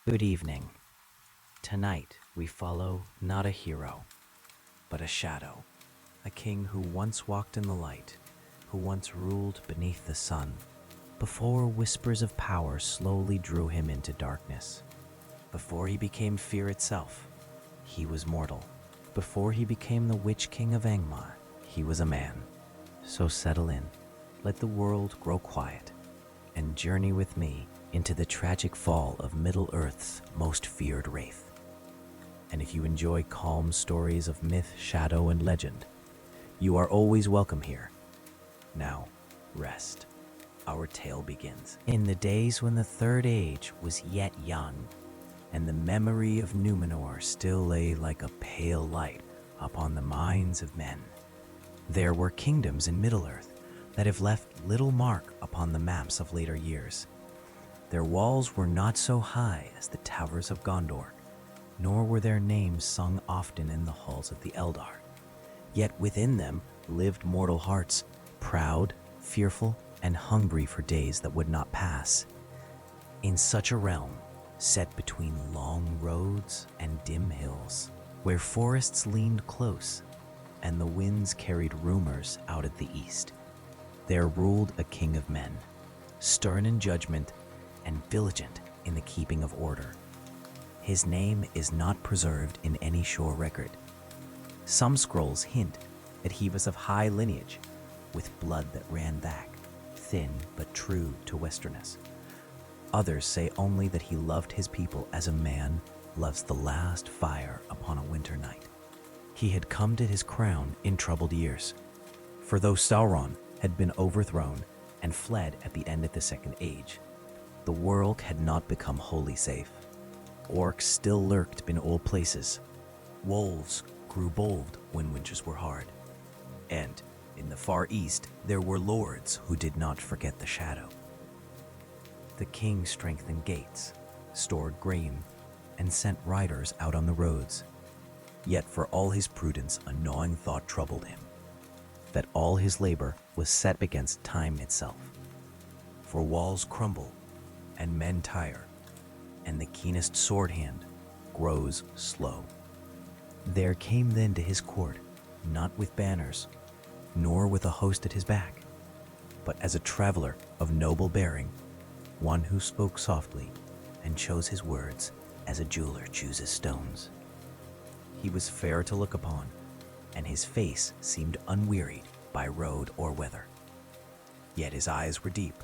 Good evening. Tonight we follow not a hero, but a shadow. A king who once walked in the light, who once ruled beneath the sun, before whispers of power slowly drew him into darkness. Before he became fear itself, he was mortal. Before he became the Witch-King of Angmar, he was a man. So settle in, let the world grow quiet, and journey with me into the tragic fall of Middle-earth's most feared wraith. And if you enjoy calm stories of myth, shadow, and legend, you are always welcome here. Now, rest. Our tale begins. In the days when the Third Age was yet young, and the memory of Numenor still lay like a pale light upon the minds of men, there were kingdoms in Middle-earth that have left little mark upon the maps of later years. Their walls were not so high as the towers of Gondor, nor were their names sung often in the halls of the Eldar. Yet within them lived mortal hearts, proud, fearful, and hungry for days that would not pass. In such a realm, set between long roads and dim hills, where forests leaned close and the winds carried rumors out at the east, there ruled a king of men, stern in judgment and vigilant in the keeping of order. His name is not preserved in any shore record. Some scrolls hint that he was of high lineage, with blood that ran back, thin but true to Westerness. Others say only that he loved his people as a man loves the last fire upon a winter night. He had come to his crown in troubled years, for though Sauron had been overthrown and fled at the end of the Second Age, the world had not become wholly safe. Orcs still lurked in old places. Wolves grew bold when winters were hard. And in the far east, there were lords who did not forget the shadow. The king strengthened gates, stored grain, and sent riders out on the roads. Yet for all his prudence, a gnawing thought troubled him, that all his labor was set against time itself. For walls crumble, and men tire, and the keenest sword hand grows slow. There came then to his court, not with banners, nor with a host at his back, but as a traveler of noble bearing, one who spoke softly and chose his words as a jeweler chooses stones. He was fair to look upon, and his face seemed unwearied by road or weather. Yet his eyes were deep,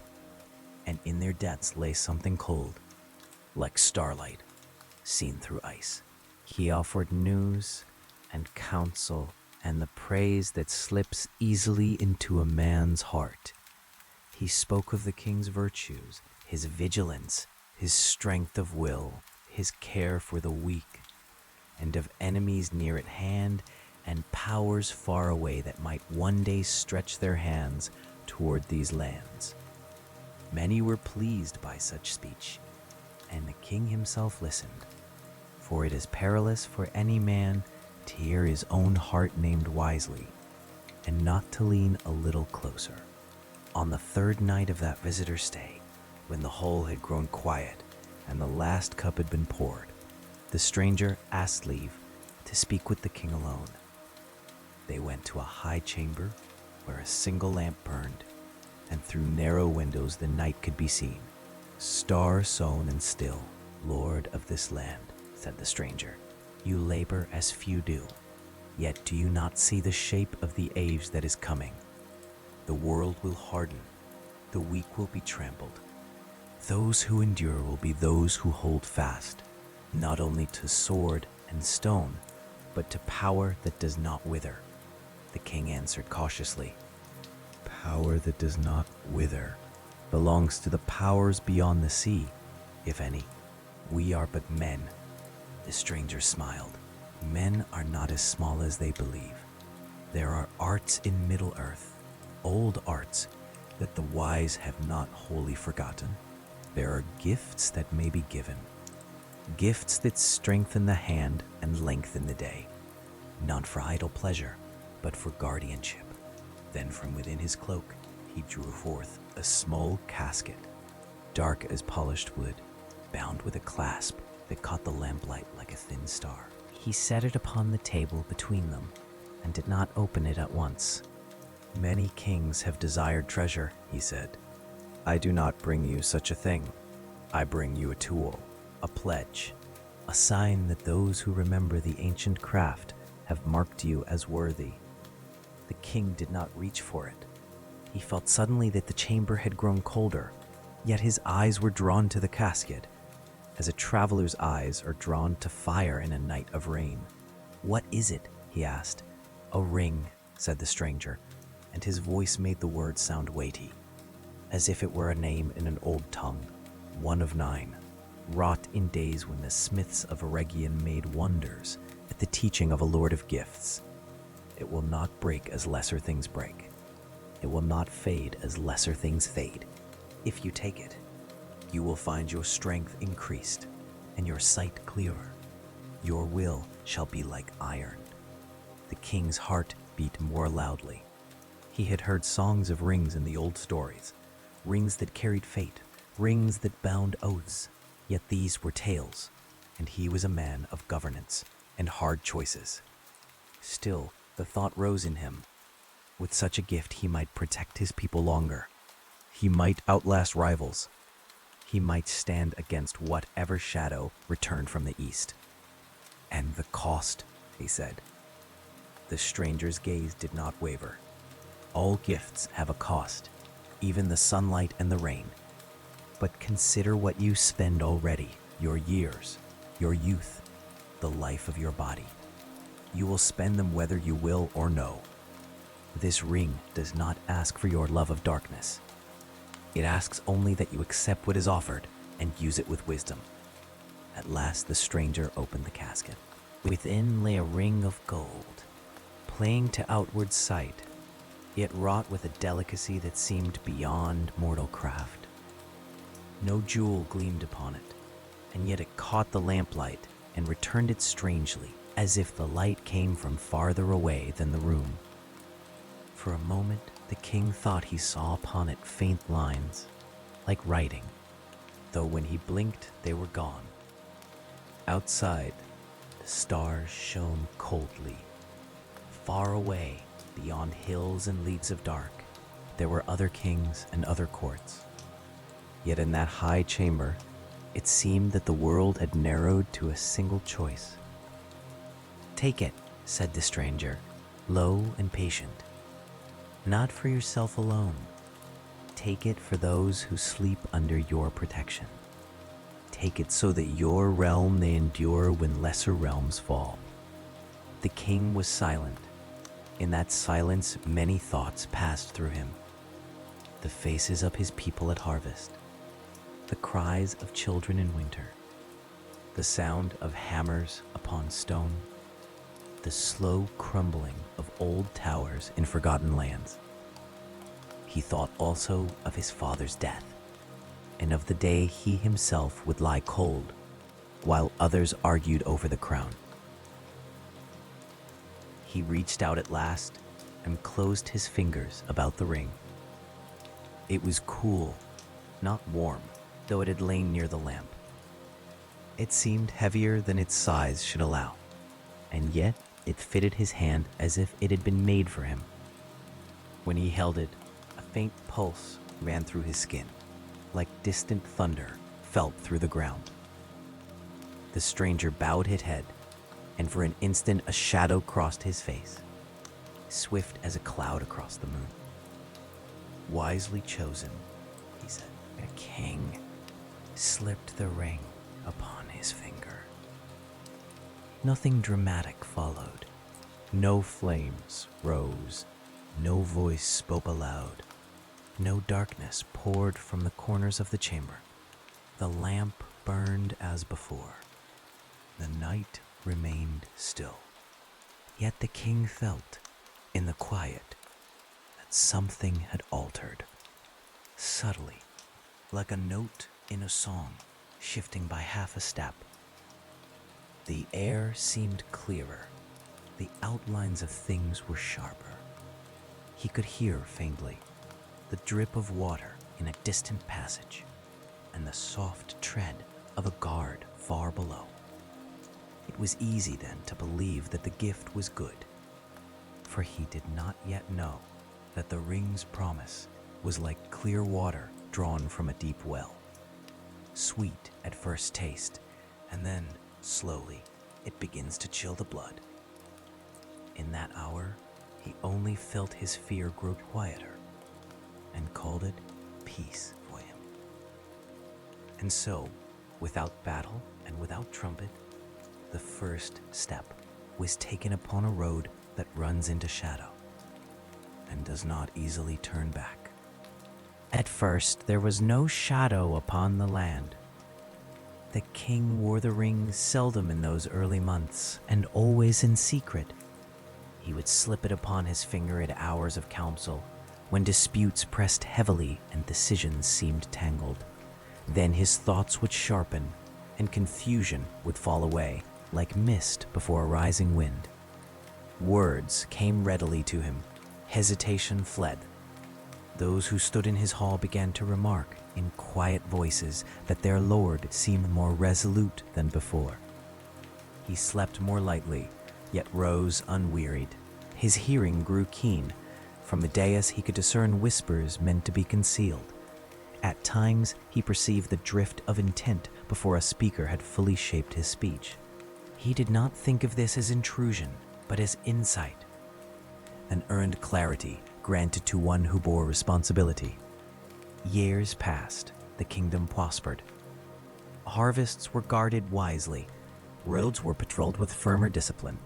and in their depths lay something cold, like starlight seen through ice. He offered news and counsel and the praise that slips easily into a man's heart. He spoke of the king's virtues, his vigilance, his strength of will, his care for the weak, and of enemies near at hand and powers far away that might one day stretch their hands toward these lands. Many were pleased by such speech, and the king himself listened, for it is perilous for any man to hear his own heart named wisely, and not to lean a little closer. On the third night of that visitor's stay, when the hall had grown quiet and the last cup had been poured, the stranger asked leave to speak with the king alone. They went to a high chamber where a single lamp burned, and through narrow windows the night could be seen. Star-sown and still, lord of this land, said the stranger, you labor as few do, yet do you not see the shape of the age that is coming? The world will harden, the weak will be trampled. Those who endure will be those who hold fast, not only to sword and stone, but to power that does not wither. The king answered cautiously, power that does not wither belongs to the powers beyond the sea, if any. We are but men. The stranger smiled. Men are not as small as they believe. There are arts in Middle-earth, old arts that the wise have not wholly forgotten. There are gifts that may be given, gifts that strengthen the hand and lengthen the day, not for idle pleasure, but for guardianship. Then from within his cloak he drew forth a small casket, dark as polished wood, bound with a clasp that caught the lamplight like a thin star. He set it upon the table between them and did not open it at once. "Many kings have desired treasure," he said. "I do not bring you such a thing. I bring you a tool, a pledge, a sign that those who remember the ancient craft have marked you as worthy." The king did not reach for it. He felt suddenly that the chamber had grown colder, yet his eyes were drawn to the casket, as a traveler's eyes are drawn to fire in a night of rain. "What is it?" he asked. "A ring," said the stranger, and his voice made the words sound weighty, as if it were a name in an old tongue. "One of 9, wrought in days when the smiths of Eregion made wonders at the teaching of a lord of gifts. It will not break as lesser things break. It will not fade as lesser things fade. If you take it, you will find your strength increased and your sight clearer. Your will shall be like iron." The king's heart beat more loudly. He had heard songs of rings in the old stories, rings that carried fate, rings that bound oaths. Yet these were tales, and he was a man of governance and hard choices. Still, the thought rose in him. With such a gift, he might protect his people longer. He might outlast rivals. He might stand against whatever shadow returned from the east. "And the cost," he said. The stranger's gaze did not waver. "All gifts have a cost, even the sunlight and the rain. But consider what you spend already, your years, your youth, the life of your body. You will spend them whether you will or no. This ring does not ask for your love of darkness. It asks only that you accept what is offered and use it with wisdom." At last the stranger opened the casket. Within lay a ring of gold, playing to outward sight, yet wrought with a delicacy that seemed beyond mortal craft. No jewel gleamed upon it, and yet it caught the lamplight and returned it strangely, as if the light came from farther away than the room. For a moment, the king thought he saw upon it faint lines, like writing, though when he blinked, they were gone. Outside, the stars shone coldly. Far away, beyond hills and leagues of dark, there were other kings and other courts. Yet in that high chamber, it seemed that the world had narrowed to a single choice. "Take it," said the stranger, low and patient. "Not for yourself alone. Take it for those who sleep under your protection. Take it so that your realm may endure when lesser realms fall." The king was silent. In that silence, many thoughts passed through him. The faces of his people at harvest, the cries of children in winter, the sound of hammers upon stone, the slow crumbling of old towers in forgotten lands. He thought also of his father's death, and of the day he himself would lie cold, while others argued over the crown. He reached out at last and closed his fingers about the ring. It was cool, not warm, though it had lain near the lamp. It seemed heavier than its size should allow, and yet it fitted his hand as if it had been made for him. When he held it, a faint pulse ran through his skin, like distant thunder felt through the ground. The stranger bowed his head, and for an instant a shadow crossed his face, swift as a cloud across the moon. "Wisely chosen," he said. "A king slipped the ring upon his finger." Nothing dramatic followed. No flames rose, no voice spoke aloud, no darkness poured from the corners of the chamber. The lamp burned as before. The night remained still. Yet the king felt, in the quiet, that something had altered. Subtly, like a note in a song, shifting by half a step. The air seemed clearer. The outlines of things were sharper. He could hear faintly the drip of water in a distant passage and the soft tread of a guard far below. It was easy then to believe that the gift was good, for he did not yet know that the ring's promise was like clear water drawn from a deep well, sweet at first taste, and then, slowly, it begins to chill the blood. In that hour, he only felt his fear grow quieter, and called it peace for him. And so, without battle and without trumpet, the first step was taken upon a road that runs into shadow and does not easily turn back. At first, there was no shadow upon the land. The king wore the ring seldom in those early months, and always in secret. He would slip it upon his finger at hours of council, when disputes pressed heavily and decisions seemed tangled. Then his thoughts would sharpen, and confusion would fall away, like mist before a rising wind. Words came readily to him, hesitation fled. Those who stood in his hall began to remark, in quiet voices, that their lord seemed more resolute than before. He slept more lightly, yet rose unwearied. His hearing grew keen. From the dais he could discern whispers meant to be concealed. At times he perceived the drift of intent before a speaker had fully shaped his speech. He did not think of this as intrusion, but as insight, an earned clarity granted to one who bore responsibility. Years passed, the kingdom prospered. Harvests were guarded wisely, roads were patrolled with firmer discipline.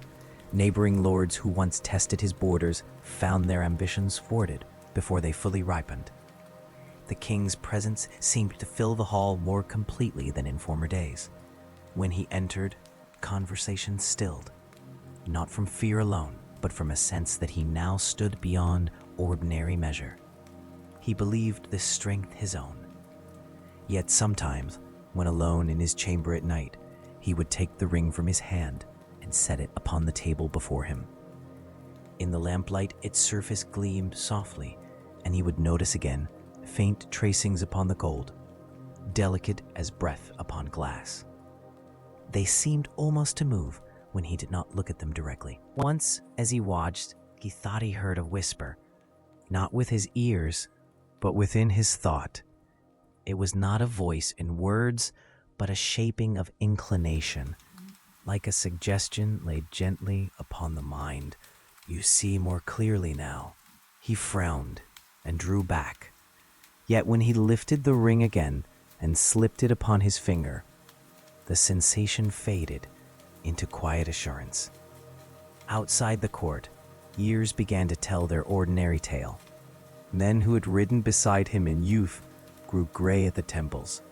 Neighboring lords who once tested his borders found their ambitions thwarted before they fully ripened. The king's presence seemed to fill the hall more completely than in former days. When he entered, conversation stilled, not from fear alone, but from a sense that he now stood beyond ordinary measure. He believed this strength his own. Yet sometimes, when alone in his chamber at night, he would take the ring from his hand and set it upon the table before him. In the lamplight, its surface gleamed softly, and he would notice again faint tracings upon the gold, delicate as breath upon glass. They seemed almost to move when he did not look at them directly. Once, as he watched, he thought he heard a whisper, not with his ears, but within his thought. It was not a voice in words, but a shaping of inclination, like a suggestion laid gently upon the mind. You see more clearly now. He frowned and drew back. Yet when he lifted the ring again and slipped it upon his finger, the sensation faded into quiet assurance. Outside the court, years began to tell their ordinary tale. Men who had ridden beside him in youth grew gray at the temples.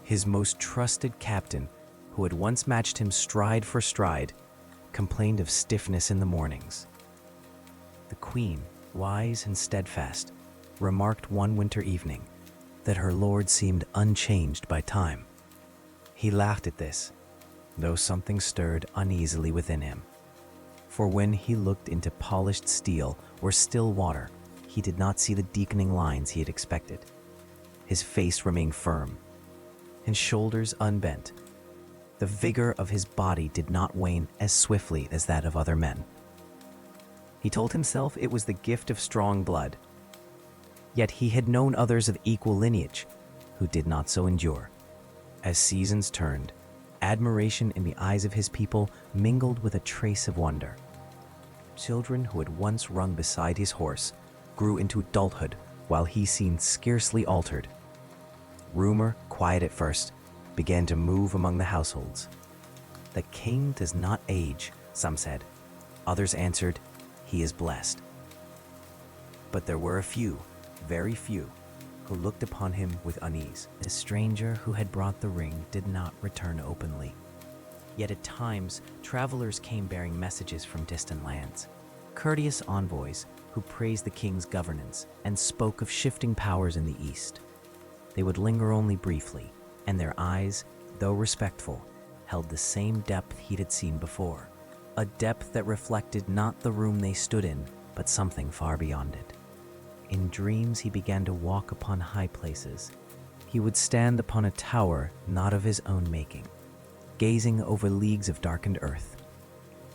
His most trusted captain, who had once matched him stride for stride, complained of stiffness in the mornings. The queen, wise and steadfast, remarked one winter evening that her lord seemed unchanged by time. He laughed at this, though something stirred uneasily within him. For when he looked into polished steel or still water, he did not see the deepening lines he had expected. His face remained firm, his shoulders unbent. The vigor of his body did not wane as swiftly as that of other men. He told himself it was the gift of strong blood. Yet he had known others of equal lineage who did not so endure. As seasons turned, admiration in the eyes of his people mingled with a trace of wonder. Children who had once rung beside his horse grew into adulthood while he seemed scarcely altered. Rumor, quiet at first, began to move among the households. The king does not age, some said. Others answered, he is blessed. But there were a few, very few, who looked upon him with unease. The stranger who had brought the ring did not return openly. Yet at times, travelers came bearing messages from distant lands, courteous envoys who praised the king's governance and spoke of shifting powers in the east. They would linger only briefly, and their eyes, though respectful, held the same depth he'd had seen before, a depth that reflected not the room they stood in, but something far beyond it. In dreams he began to walk upon high places. He would stand upon a tower not of his own making, gazing over leagues of darkened earth.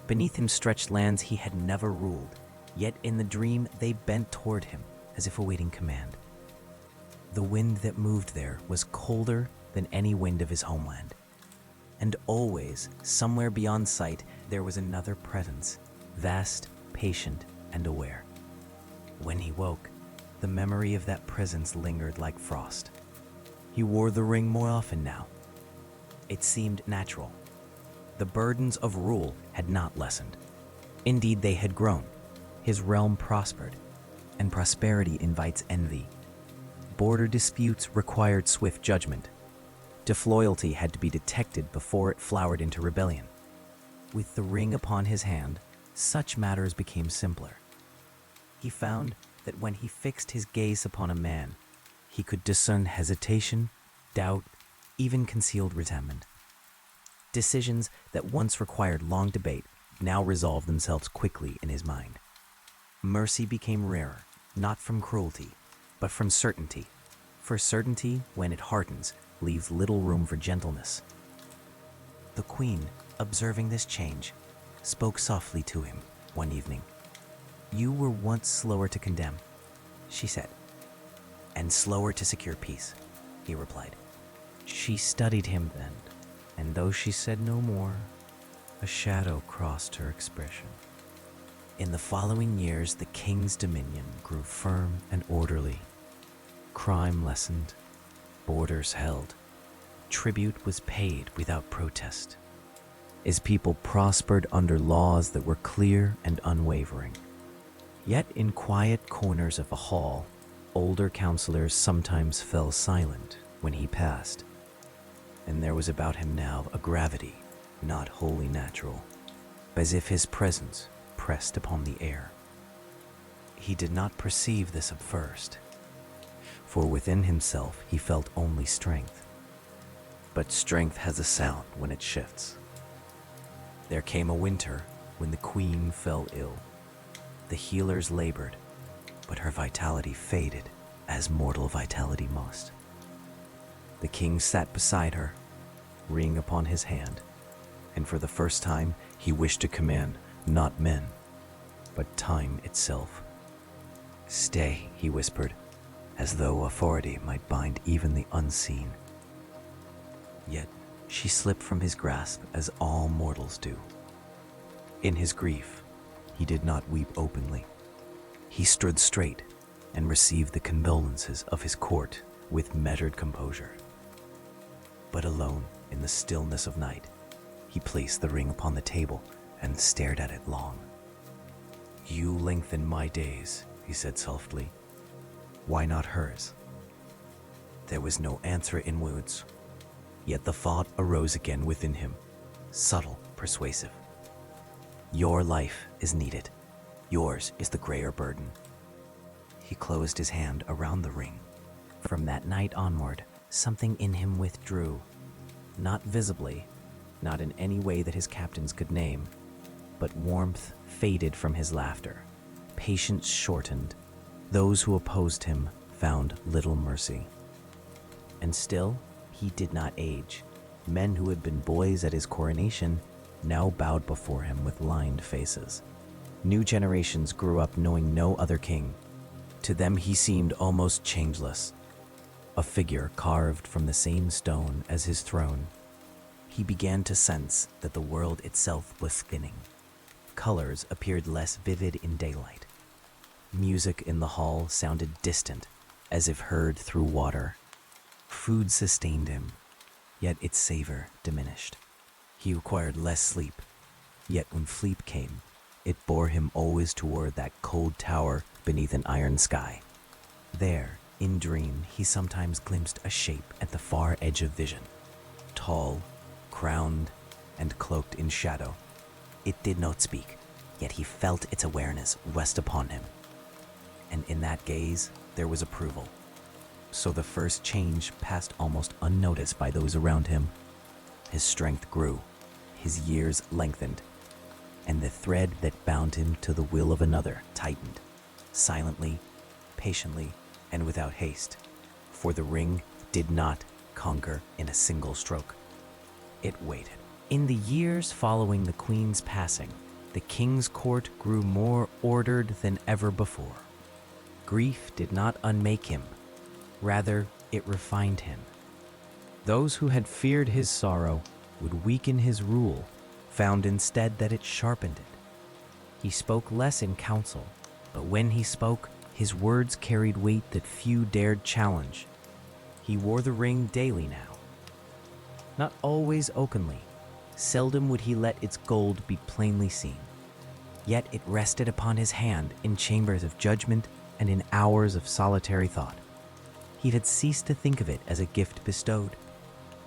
Beneath him stretched lands he had never ruled, yet in the dream they bent toward him as if awaiting command. The wind that moved there was colder than any wind of his homeland. And always, somewhere beyond sight, there was another presence, vast, patient, and aware. When he woke, the memory of that presence lingered like frost. He wore the ring more often now. It seemed natural. The burdens of rule had not lessened. Indeed, they had grown. His realm prospered, and prosperity invites envy. Border disputes required swift judgment. Disloyalty had to be detected before it flowered into rebellion. With the ring upon his hand, such matters became simpler. He found that when he fixed his gaze upon a man, he could discern hesitation, doubt, even concealed resentment. Decisions that once required long debate now resolved themselves quickly in his mind. Mercy became rarer, not from cruelty, but from certainty. For certainty, when it hardens, leaves little room for gentleness. The queen, observing this change, spoke softly to him one evening. "You were once slower to condemn," she said. "And slower to secure peace," he replied. She studied him then, and though she said no more, a shadow crossed her expression. In the following years, the king's dominion grew firm and orderly. Crime lessened, borders held, tribute was paid without protest. His people prospered under laws that were clear and unwavering. Yet in quiet corners of the hall, older counselors sometimes fell silent when he passed. And there was about him now a gravity not wholly natural, as if his presence pressed upon the air. He did not perceive this at first, for within himself he felt only strength. But strength has a sound when it shifts. There came a winter when the queen fell ill. The healers labored, but her vitality faded as mortal vitality must. The king sat beside her, ring upon his hand, and for the first time he wished to command not men, but time itself. "Stay," he whispered, as though authority might bind even the unseen. Yet she slipped from his grasp as all mortals do. In his grief, he did not weep openly. He stood straight and received the condolences of his court with measured composure. But alone in the stillness of night, he placed the ring upon the table and stared at it long. "You lengthen my days," he said softly. "Why not hers?" There was no answer in words, yet the thought arose again within him, subtle, persuasive. "Your life is needed. Yours is the grayer burden." He closed his hand around the ring. From that night onward, something in him withdrew, not visibly, not in any way that his captains could name, but warmth faded from his laughter, patience shortened. Those who opposed him found little mercy. And still, he did not age. Men who had been boys at his coronation now bowed before him with lined faces. New generations grew up knowing no other king. To them he seemed almost changeless, a figure carved from the same stone as his throne. He began to sense that the world itself was thinning. Colors appeared less vivid in daylight. Music in the hall sounded distant, as if heard through water. Food sustained him, yet its savor diminished. He required less sleep, yet when sleep came, it bore him always toward that cold tower beneath an iron sky. There, in dream, he sometimes glimpsed a shape at the far edge of vision, tall, crowned, and cloaked in shadow. It did not speak, yet he felt its awareness rest upon him. And in that gaze, there was approval. So the first change passed almost unnoticed by those around him. His strength grew, his years lengthened, and the thread that bound him to the will of another tightened, silently, patiently, and without haste. For the ring did not conquer in a single stroke. It waited. In the years following the queen's passing, the king's court grew more ordered than ever before. Grief did not unmake him, rather, it refined him. Those who had feared his sorrow would weaken his rule, found instead that it sharpened it. He spoke less in council, but when he spoke, his words carried weight that few dared challenge. He wore the ring daily now. Not always openly, seldom would he let its gold be plainly seen. Yet it rested upon his hand in chambers of judgment and in hours of solitary thought. He had ceased to think of it as a gift bestowed.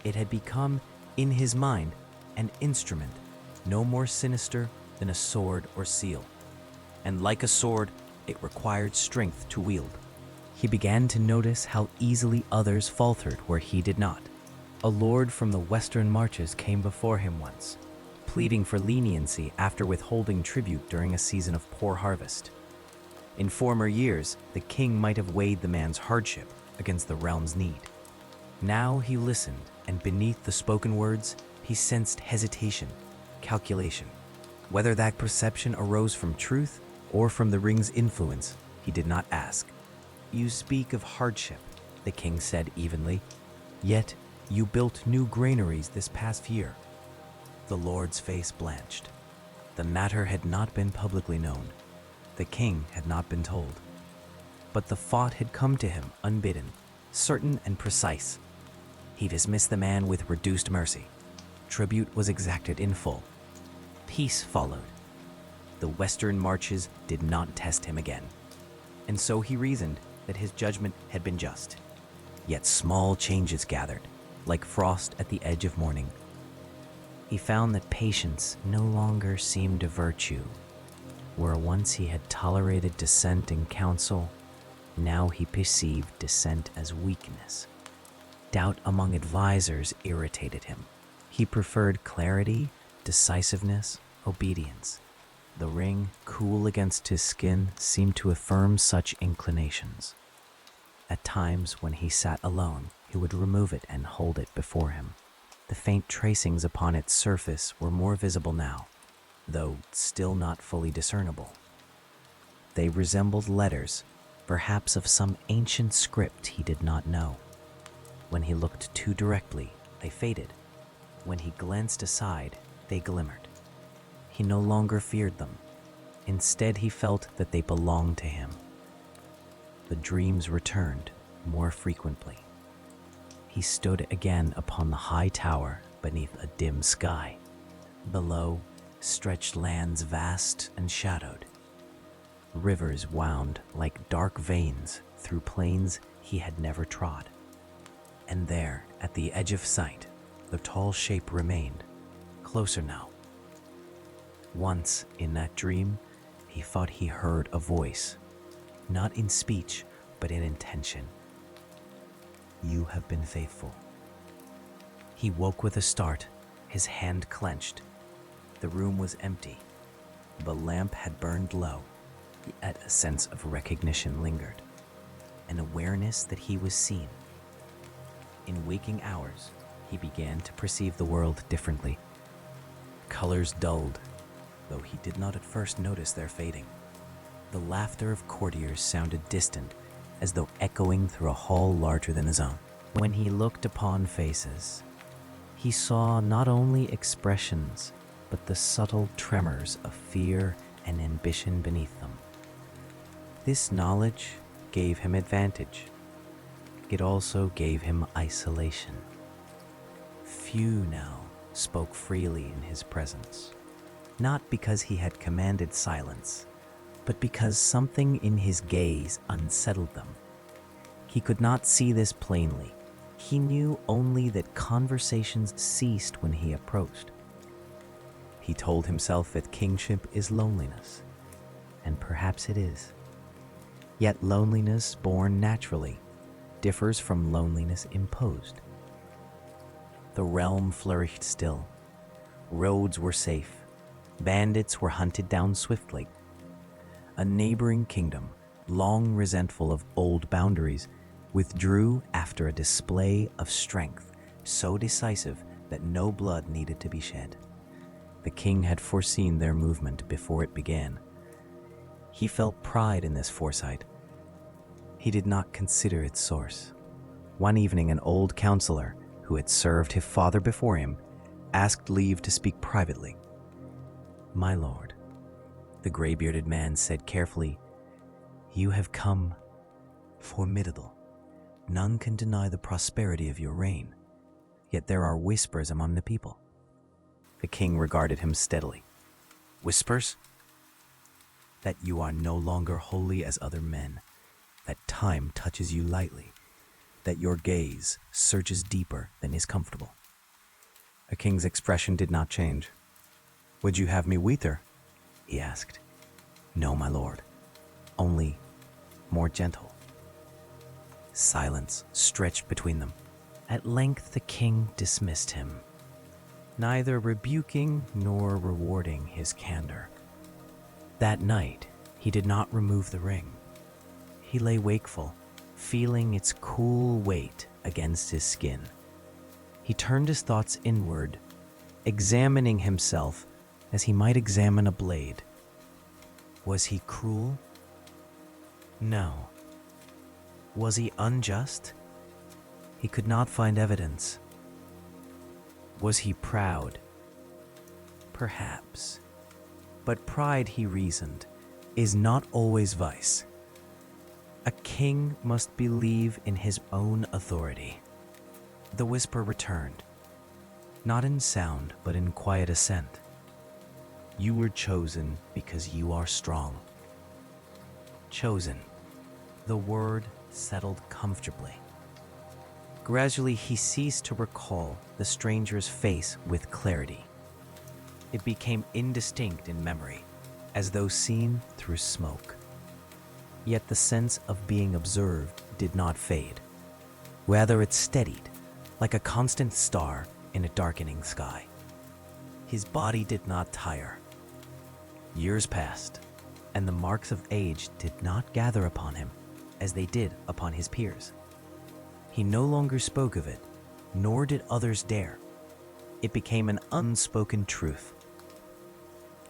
It had become, in his mind, an instrument, no more sinister than a sword or seal. And like a sword, it required strength to wield. He began to notice how easily others faltered where he did not. A lord from the western marches came before him once, pleading for leniency after withholding tribute during a season of poor harvest. In former years, the king might have weighed the man's hardship against the realm's need. Now he listened, and beneath the spoken words, he sensed hesitation, calculation. Whether that perception arose from truth or from the ring's influence, he did not ask. "You speak of hardship," the king said evenly, "yet you built new granaries this past year." The lord's face blanched. The matter had not been publicly known. The king had not been told. But the thought had come to him unbidden, certain and precise. He dismissed the man with reduced mercy. Tribute was exacted in full. Peace followed. The western marches did not test him again. And so he reasoned that his judgment had been just. Yet small changes gathered, like frost at the edge of morning. He found that patience no longer seemed a virtue. Where once he had tolerated dissent in council, now he perceived dissent as weakness. Doubt among advisors irritated him. He preferred clarity, decisiveness, obedience. The ring, cool against his skin, seemed to affirm such inclinations. At times, when he sat alone, he would remove it and hold it before him. The faint tracings upon its surface were more visible now, though still not fully discernible. They resembled letters, perhaps of some ancient script he did not know. When he looked too directly, they faded. When he glanced aside, they glimmered. He no longer feared them. Instead, he felt that they belonged to him. The dreams returned more frequently. He stood again upon the high tower beneath a dim sky. Below stretched lands vast and shadowed. Rivers wound like dark veins through plains he had never trod. And there, at the edge of sight, the tall shape remained, closer now. Once, in that dream, he thought he heard a voice, not in speech, but in intention. "You have been faithful." He woke with a start, his hand clenched. The room was empty. The lamp had burned low, yet a sense of recognition lingered, an awareness that he was seen. In waking hours, he began to perceive the world differently. Colors dulled, though he did not at first notice their fading. The laughter of courtiers sounded distant, as though echoing through a hall larger than his own. When he looked upon faces, he saw not only expressions, but the subtle tremors of fear and ambition beneath them. This knowledge gave him advantage. It also gave him isolation. Few now spoke freely in his presence, not because he had commanded silence, but because something in his gaze unsettled them. He could not see this plainly. He knew only that conversations ceased when he approached. He told himself that kingship is loneliness, and perhaps it is. Yet loneliness born naturally differs from loneliness imposed. The realm flourished still. Roads were safe. Bandits were hunted down swiftly. A neighboring kingdom, long resentful of old boundaries, withdrew after a display of strength so decisive that no blood needed to be shed. The king had foreseen their movement before it began. He felt pride in this foresight. He did not consider its source. One evening, an old counselor, who had served his father before him, asked leave to speak privately. "My lord," the gray-bearded man said carefully, "you have come formidable. None can deny the prosperity of your reign, yet there are whispers among the people." The king regarded him steadily. "Whispers? That you are no longer holy as other men, that time touches you lightly, that your gaze searches deeper than is comfortable." The king's expression did not change. "Would you have me weeter?" he asked. "No, my lord, only more gentle." Silence stretched between them. At length the king dismissed him, neither rebuking nor rewarding his candor. That night, he did not remove the ring. He lay wakeful, feeling its cool weight against his skin. He turned his thoughts inward, examining himself as he might examine a blade. Was he cruel? No. Was he unjust? He could not find evidence. Was he proud? Perhaps. But pride, he reasoned, is not always vice. A king must believe in his own authority. The whisper returned, not in sound, but in quiet assent. "You were chosen because you are strong." Chosen. The word settled comfortably. Gradually, he ceased to recall the stranger's face with clarity. It became indistinct in memory, as though seen through smoke. Yet the sense of being observed did not fade. Rather, it steadied, like a constant star in a darkening sky. His body did not tire. Years passed, and the marks of age did not gather upon him as they did upon his peers. He no longer spoke of it, nor did others dare. It became an unspoken truth.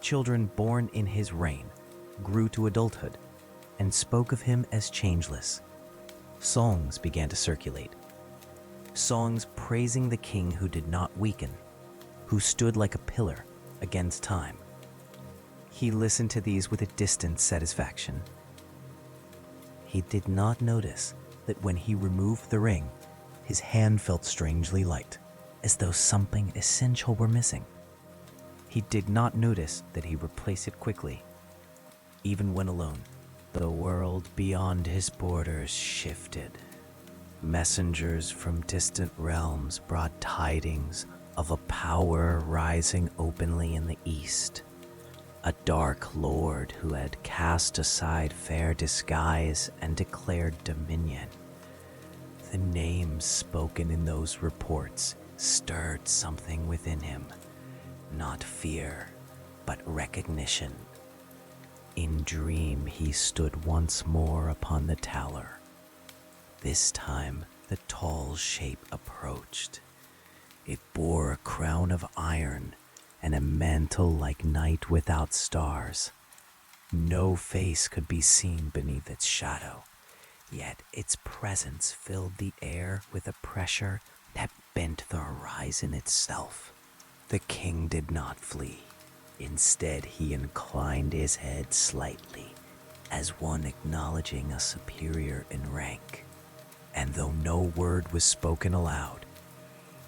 Children born in his reign grew to adulthood and spoke of him as changeless. Songs began to circulate. Songs praising the king who did not weaken, who stood like a pillar against time. He listened to these with a distant satisfaction. He did not notice that when he removed the ring, his hand felt strangely light, as though something essential were missing. He did not notice that he replaced it quickly. Even when alone, the world beyond his borders shifted. Messengers from distant realms brought tidings of a power rising openly in the east. A dark lord who had cast aside fair disguise and declared dominion. The names spoken in those reports stirred something within him. Not fear, but recognition. In dream he stood once more upon the tower. This time the tall shape approached. It bore a crown of iron and a mantle like night without stars. No face could be seen beneath its shadow, yet its presence filled the air with a pressure that bent the horizon itself. The king did not flee. Instead, he inclined his head slightly, as one acknowledging a superior in rank. And though no word was spoken aloud,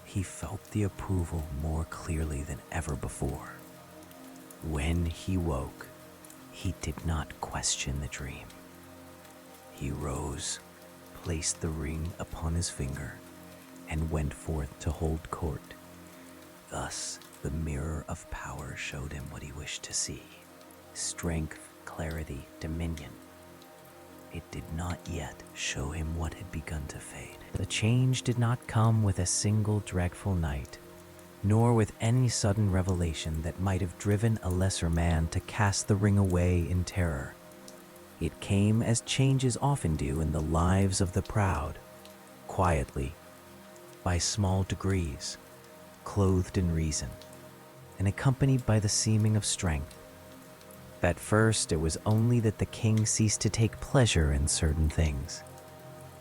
he felt the approval more clearly than ever before. When he woke, he did not question the dream. He rose, placed the ring upon his finger, and went forth to hold court. Thus, the mirror of power showed him what he wished to see: strength, clarity, dominion. It did not yet show him what had begun to fade. The change did not come with a single dreadful night, nor with any sudden revelation that might have driven a lesser man to cast the ring away in terror. It came as changes often do in the lives of the proud, quietly, by small degrees, clothed in reason, and accompanied by the seeming of strength. At first, it was only that the king ceased to take pleasure in certain things.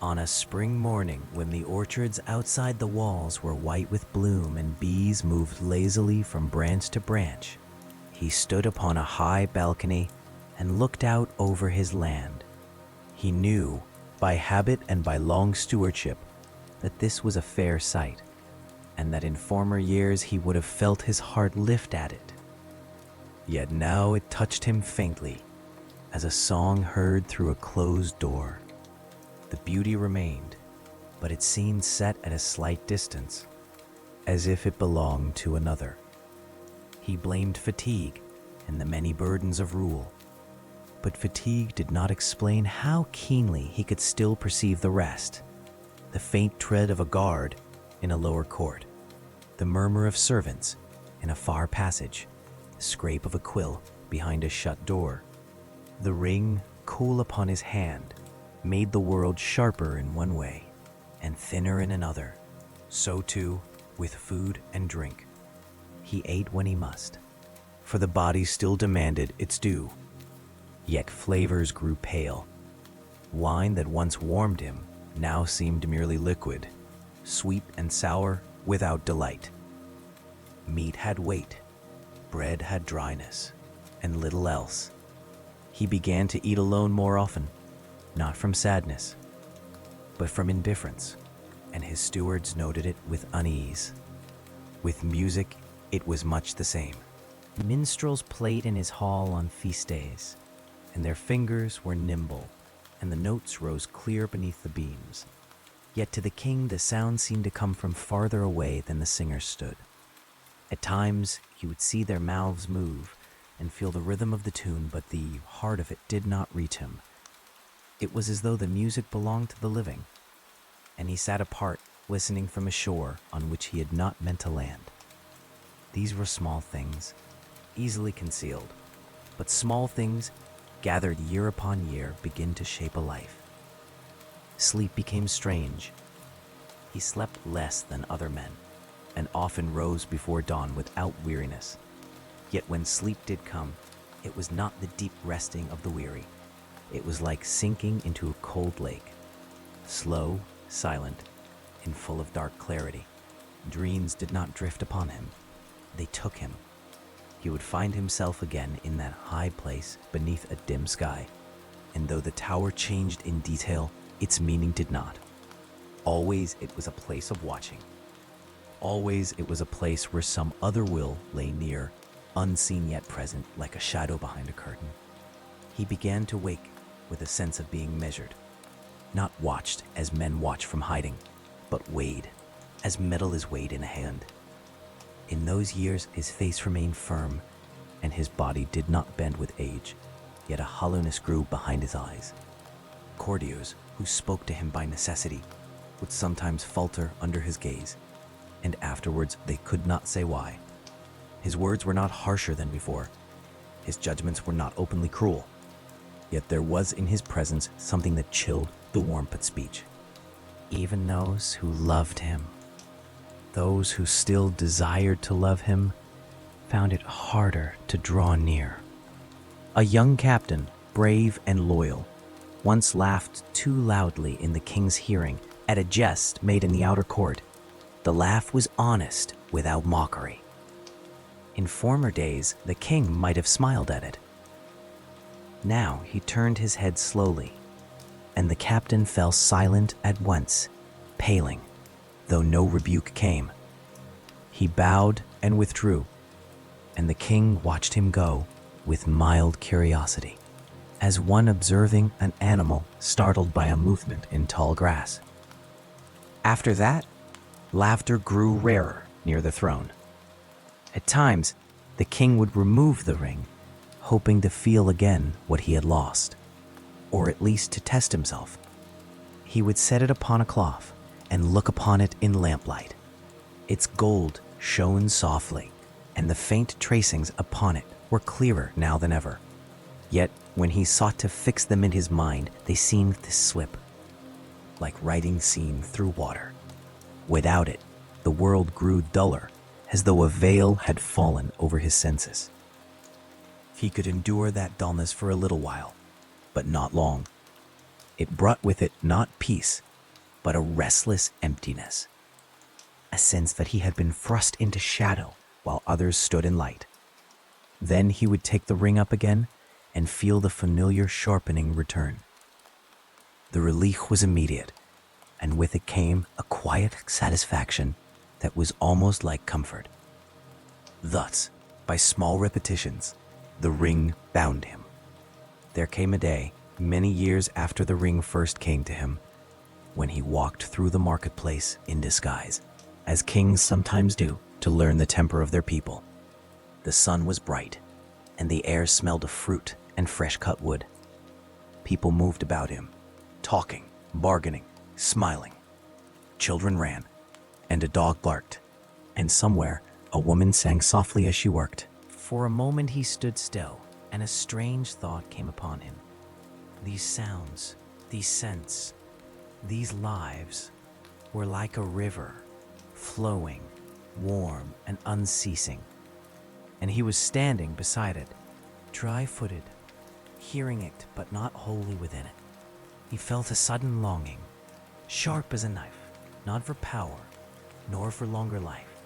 On a spring morning, when the orchards outside the walls were white with bloom and bees moved lazily from branch to branch, he stood upon a high balcony and looked out over his land. He knew, by habit and by long stewardship, that this was a fair sight, and that in former years he would have felt his heart lift at it. Yet now it touched him faintly, as a song heard through a closed door. The beauty remained, but it seemed set at a slight distance, as if it belonged to another. He blamed fatigue and the many burdens of rule, but fatigue did not explain how keenly he could still perceive the rest: the faint tread of a guard in a lower court, the murmur of servants in a far passage, the scrape of a quill behind a shut door. The ring, cool upon his hand, made the world sharper in one way and thinner in another. So too with food and drink. He ate when he must, for the body still demanded its due. Yet flavors grew pale. Wine that once warmed him now seemed merely liquid, sweet and sour without delight. Meat had weight, bread had dryness, and little else. He began to eat alone more often, not from sadness, but from indifference, and his stewards noted it with unease. With music, it was much the same. Minstrels played in his hall on feast days, and their fingers were nimble, and the notes rose clear beneath the beams. Yet to the king the sound seemed to come from farther away than the singers stood. At times he would see their mouths move and feel the rhythm of the tune, but the heart of it did not reach him. It was as though the music belonged to the living, and he sat apart, listening from a shore on which he had not meant to land. These were small things, easily concealed, but small things, gathered year upon year, begin to shape a life. Sleep became strange. He slept less than other men, and often rose before dawn without weariness. Yet when sleep did come, it was not the deep resting of the weary. It was like sinking into a cold lake, slow, silent, and full of dark clarity. Dreams did not drift upon him. They took him. He would find himself again in that high place beneath a dim sky, and though the tower changed in detail, its meaning did not. Always it was a place of watching. Always it was a place where some other will lay near, unseen yet present, like a shadow behind a curtain. He began to wake with a sense of being measured, not watched as men watch from hiding, but weighed, as metal is weighed in a hand. In those years his face remained firm, and his body did not bend with age, yet a hollowness grew behind his eyes. Courtiers, who spoke to him by necessity, would sometimes falter under his gaze, and afterwards they could not say why. His words were not harsher than before. His judgments were not openly cruel. Yet there was in his presence something that chilled the warmth of speech. Even those who loved him, those who still desired to love him, found it harder to draw near. A young captain, brave and loyal, once laughed too loudly in the king's hearing at a jest made in the outer court. The laugh was honest, without mockery. In former days, the king might have smiled at it. Now he turned his head slowly, and the captain fell silent at once, paling, though no rebuke came. He bowed and withdrew, and the king watched him go with mild curiosity, as one observing an animal startled by a movement in tall grass. After that, laughter grew rarer near the throne. At times, the king would remove the ring, hoping to feel again what he had lost, or at least to test himself. He would set it upon a cloth and look upon it in lamplight. Its gold shone softly, and the faint tracings upon it were clearer now than ever. Yet when he sought to fix them in his mind, they seemed to slip, like writing seen through water. Without it, the world grew duller as though a veil had fallen over his senses. He could endure that dullness for a little while, but not long. It brought with it not peace, but a restless emptiness, a sense that he had been thrust into shadow while others stood in light. Then he would take the ring up again and feel the familiar sharpening return. The relief was immediate, and with it came a quiet satisfaction that was almost like comfort. Thus, by small repetitions, the ring bound him. There came a day, many years after the ring first came to him, when he walked through the marketplace in disguise, as kings sometimes do, to learn the temper of their people. The sun was bright, and the air smelled of fruit and fresh-cut wood. People moved about him, talking, bargaining, smiling. Children ran, and a dog barked, and somewhere a woman sang softly as she worked. For a moment he stood still, and a strange thought came upon him. These sounds, these scents, these lives were like a river, flowing, warm and unceasing. And he was standing beside it, dry-footed, hearing it but not wholly within it. He felt a sudden longing, sharp as a knife, not for power, nor for longer life,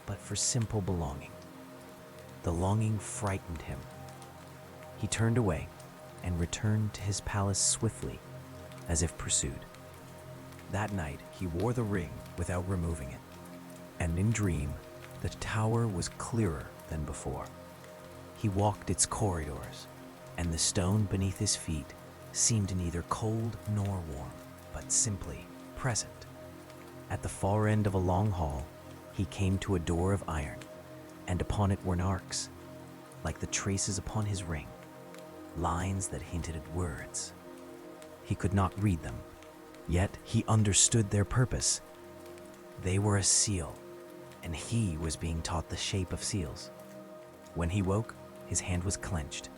but for simple belonging. The longing frightened him. He turned away and returned to his palace swiftly, as if pursued. That night he wore the ring without removing it, and in dream the tower was clearer than before. He walked its corridors, and the stone beneath his feet seemed neither cold nor warm, but simply present. At the far end of a long hall, he came to a door of iron, and upon it were arcs, like the traces upon his ring, lines that hinted at words. He could not read them, yet he understood their purpose. They were a seal, and he was being taught the shape of seals. When he woke, his hand was clenched,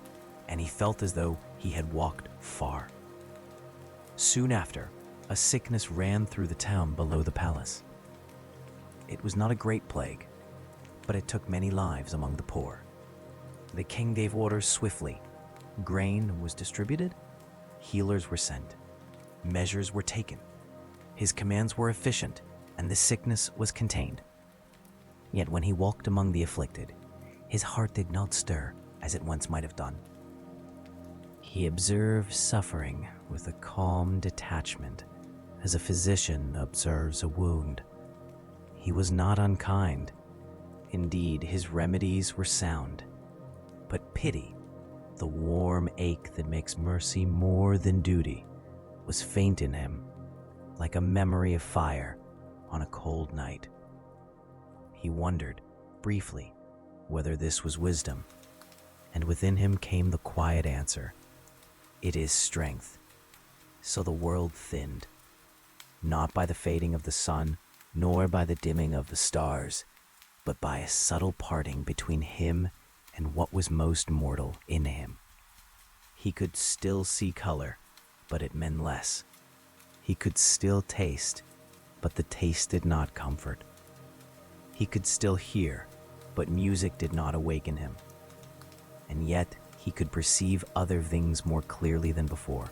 and he felt as though he had walked far. Soon after, a sickness ran through the town below the palace. It was not a great plague, but it took many lives among the poor. The king gave orders swiftly. Grain was distributed, healers were sent, measures were taken. His commands were efficient, and the sickness was contained. Yet when he walked among the afflicted, his heart did not stir as it once might have done. He observed suffering with a calm detachment, as a physician observes a wound. He was not unkind. Indeed, his remedies were sound. But pity, the warm ache that makes mercy more than duty, was faint in him, like a memory of fire on a cold night. He wondered, briefly, whether this was wisdom, and within him came the quiet answer: it is strength. So the world thinned, not by the fading of the sun, nor by the dimming of the stars, but by a subtle parting between him and what was most mortal in him. He could still see color, but it meant less. He could still taste, but the taste did not comfort. He could still hear, but music did not awaken him. And yet he could perceive other things more clearly than before.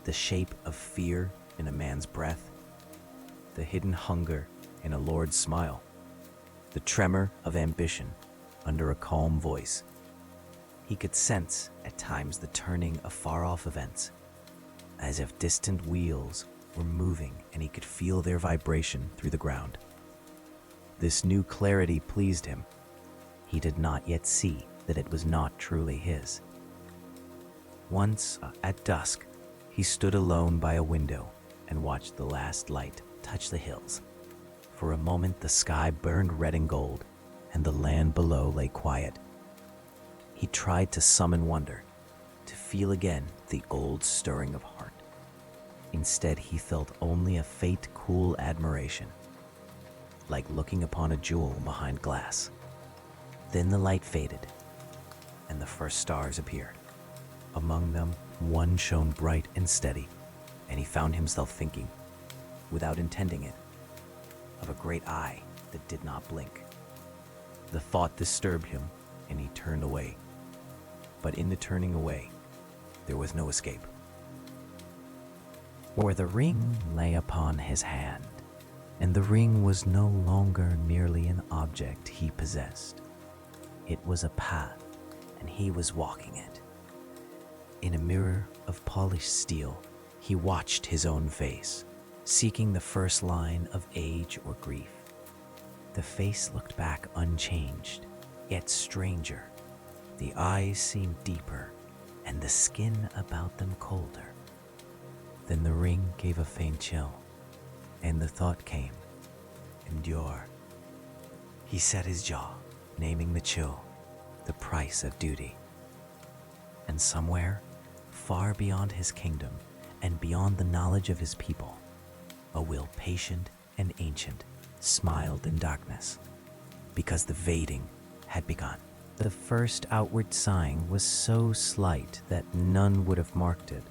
The shape of fear in a man's breath, the hidden hunger in a lord's smile, the tremor of ambition under a calm voice. He could sense at times the turning of far-off events, as if distant wheels were moving and he could feel their vibration through the ground. This new clarity pleased him. He did not yet see that it was not truly his. Once, at dusk, he stood alone by a window and watched the last light touch the hills. For a moment the sky burned red and gold, and the land below lay quiet. He tried to summon wonder, to feel again the old stirring of heart. Instead, he felt only a faint, cool admiration, like looking upon a jewel behind glass. Then the light faded, and the first stars appeared. Among them, one shone bright and steady, and he found himself thinking, without intending it, of a great eye that did not blink. The thought disturbed him, and he turned away. But in the turning away, there was no escape. For the ring lay upon his hand, and the ring was no longer merely an object he possessed. It was a path, and he was walking it. In a mirror of polished steel, he watched his own face, seeking the first line of age or grief. The face looked back unchanged, yet stranger. The eyes seemed deeper, and the skin about them colder. Then the ring gave a faint chill, and the thought came, endure. He set his jaw, naming the chill, the price of duty. And somewhere, far beyond his kingdom, and beyond the knowledge of his people, a will patient and ancient smiled in darkness, because the vading had begun. The first outward sign was so slight that none would have marked it,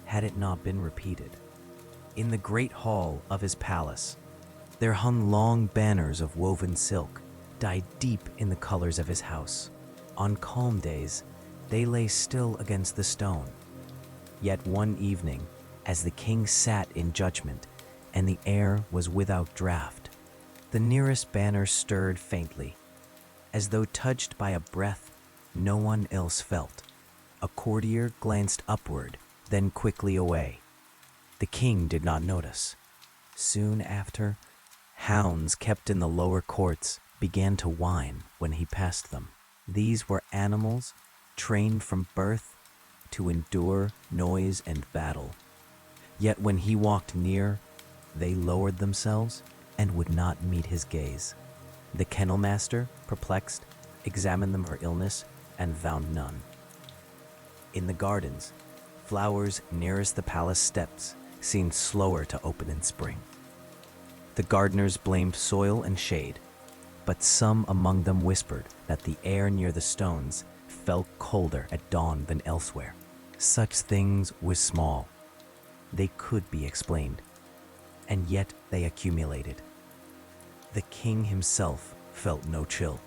had it not been repeated. In the great hall of his palace, there hung long banners of woven silk, dyed deep in the colors of his house. On calm days, they lay still against the stone. Yet one evening, as the king sat in judgment, and the air was without draught, the nearest banner stirred faintly, as though touched by a breath no one else felt. A courtier glanced upward, then quickly away. The king did not notice. Soon after, hounds kept in the lower courts began to whine when he passed them. These were animals trained from birth to endure noise and battle. Yet when he walked near, they lowered themselves and would not meet his gaze. The kennel master, perplexed, examined them for illness and found none. In the gardens, flowers nearest the palace steps seemed slower to open in spring. The gardeners blamed soil and shade, but some among them whispered that the air near the stones felt colder at dawn than elsewhere. Such things were small. They could be explained, and yet they accumulated. The king himself felt no chill.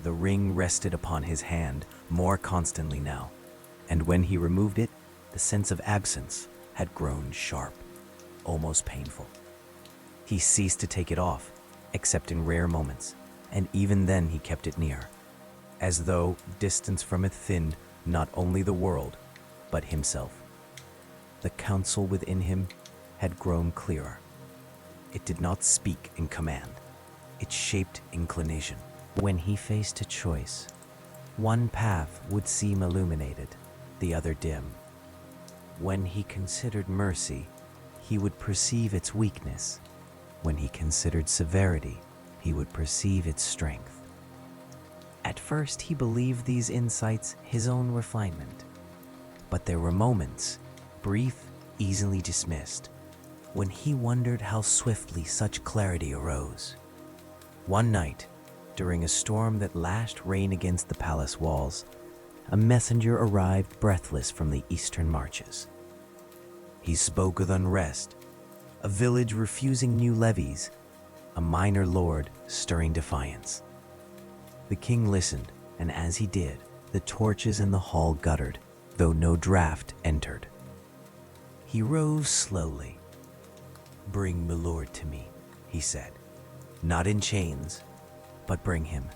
The ring rested upon his hand more constantly now, and when he removed it, the sense of absence had grown sharp, almost painful. He ceased to take it off, except in rare moments, and even then he kept it near, as though distance from it thinned not only the world, but himself. The counsel within him had grown clearer. It did not speak in command. It shaped inclination. When he faced a choice, one path would seem illuminated, the other dim. When he considered mercy, he would perceive its weakness. When he considered severity, he would perceive its strength. At first, he believed these insights his own refinement. But there were moments, brief, easily dismissed, when he wondered how swiftly such clarity arose. One night, during a storm that lashed rain against the palace walls, a messenger arrived breathless from the eastern marches. He spoke with unrest, a village refusing new levies, a minor lord stirring defiance. The king listened, and as he did, the torches in the hall guttered, though no draught entered. He rose slowly. "Bring my lord to me," he said. "Not in chains, but bring him."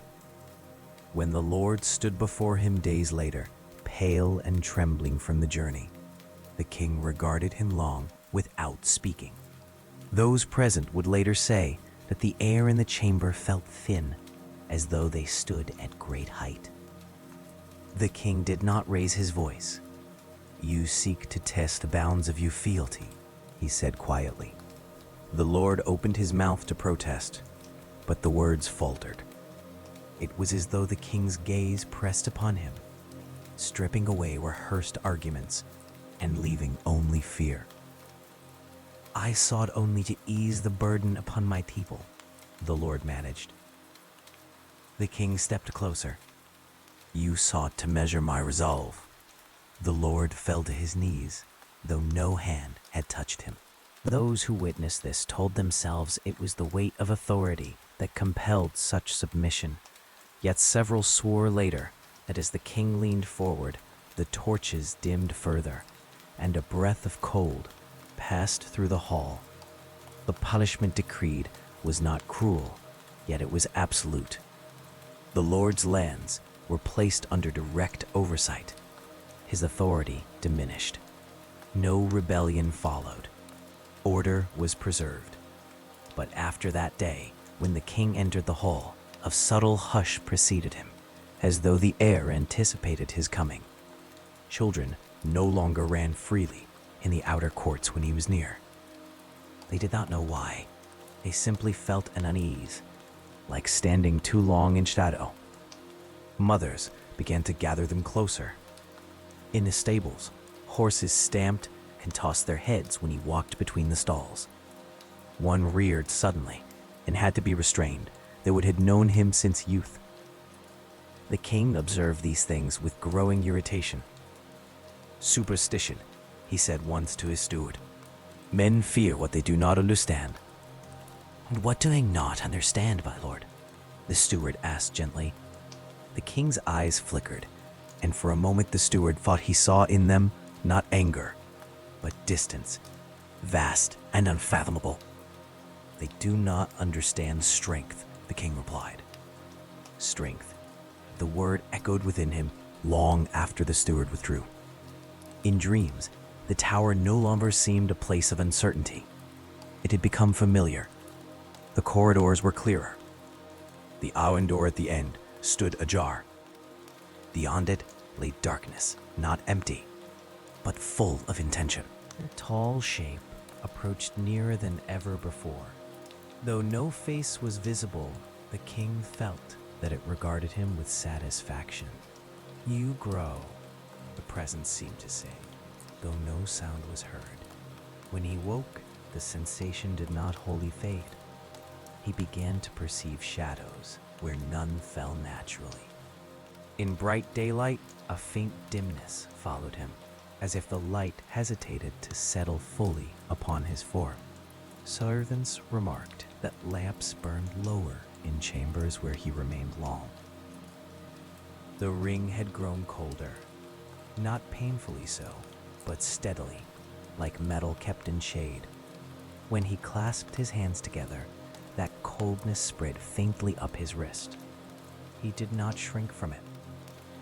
When the lord stood before him days later, pale and trembling from the journey, the king regarded him long without speaking. Those present would later say that the air in the chamber felt thin, as though they stood at great height. The king did not raise his voice. "You seek to test the bounds of your fealty," he said quietly. The lord opened his mouth to protest, but the words faltered. It was as though the king's gaze pressed upon him, stripping away rehearsed arguments and leaving only fear. "I sought only to ease the burden upon my people," the lord managed. The king stepped closer. "You sought to measure my resolve." The lord fell to his knees, though no hand had touched him. Those who witnessed this told themselves it was the weight of authority that compelled such submission, Yet several swore later that as the king leaned forward, the torches dimmed further, and a breath of cold passed through the hall. The punishment decreed was not cruel, yet it was absolute. The Lord's lands were placed under direct oversight. His authority diminished. No rebellion followed. Order was preserved. But after that day, when the king entered the hall, a subtle hush preceded him, as though the air anticipated his coming. Children no longer ran freely in the outer courts when he was near. They did not know why. They simply felt an unease, like standing too long in shadow. Mothers began to gather them closer. In the stables, horses stamped and tossed their heads when he walked between the stalls. One reared suddenly and had to be restrained, though it had known him since youth. The king observed these things with growing irritation. "Superstition," he said once to his steward. "Men fear what they do not understand." "And what do they not understand, my lord?" the steward asked gently. The king's eyes flickered, and for a moment the steward thought he saw in them not anger, but distance, vast and unfathomable. "They do not understand strength," the king replied. Strength. The word echoed within him long after the steward withdrew. In dreams, the tower no longer seemed a place of uncertainty. It had become familiar. The corridors were clearer. The iron door at the end stood ajar. Beyond it lay darkness, not empty, but full of intention. A tall shape approached nearer than ever before. Though no face was visible, the king felt that it regarded him with satisfaction. "You grow," the presence seemed to say, though no sound was heard. When he woke, the sensation did not wholly fade. He began to perceive shadows where none fell naturally. In bright daylight, a faint dimness followed him, as if the light hesitated to settle fully upon his form. Servants remarked that lamps burned lower in chambers where he remained long. The ring had grown colder, not painfully so, but steadily, like metal kept in shade. When he clasped his hands together, that coldness spread faintly up his wrist. He did not shrink from it.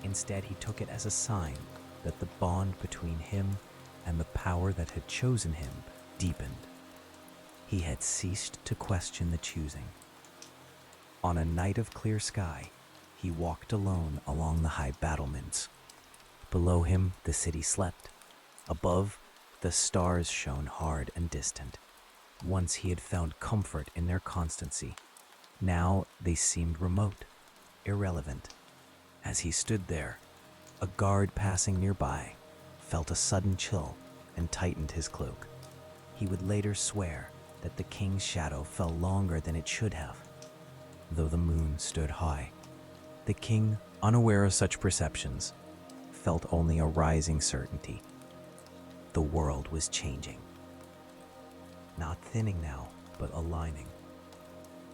Instead, he took it as a sign that the bond between him and the power that had chosen him deepened. He had ceased to question the choosing. On a night of clear sky, he walked alone along the high battlements. Below him, the city slept. Above, the stars shone hard and distant. Once he had found comfort in their constancy. Now they seemed remote, irrelevant. As he stood there, a guard passing nearby felt a sudden chill and tightened his cloak. He would later swear that the king's shadow fell longer than it should have, though the moon stood high. The king, unaware of such perceptions, felt only a rising certainty. The world was changing. Not thinning now, but aligning.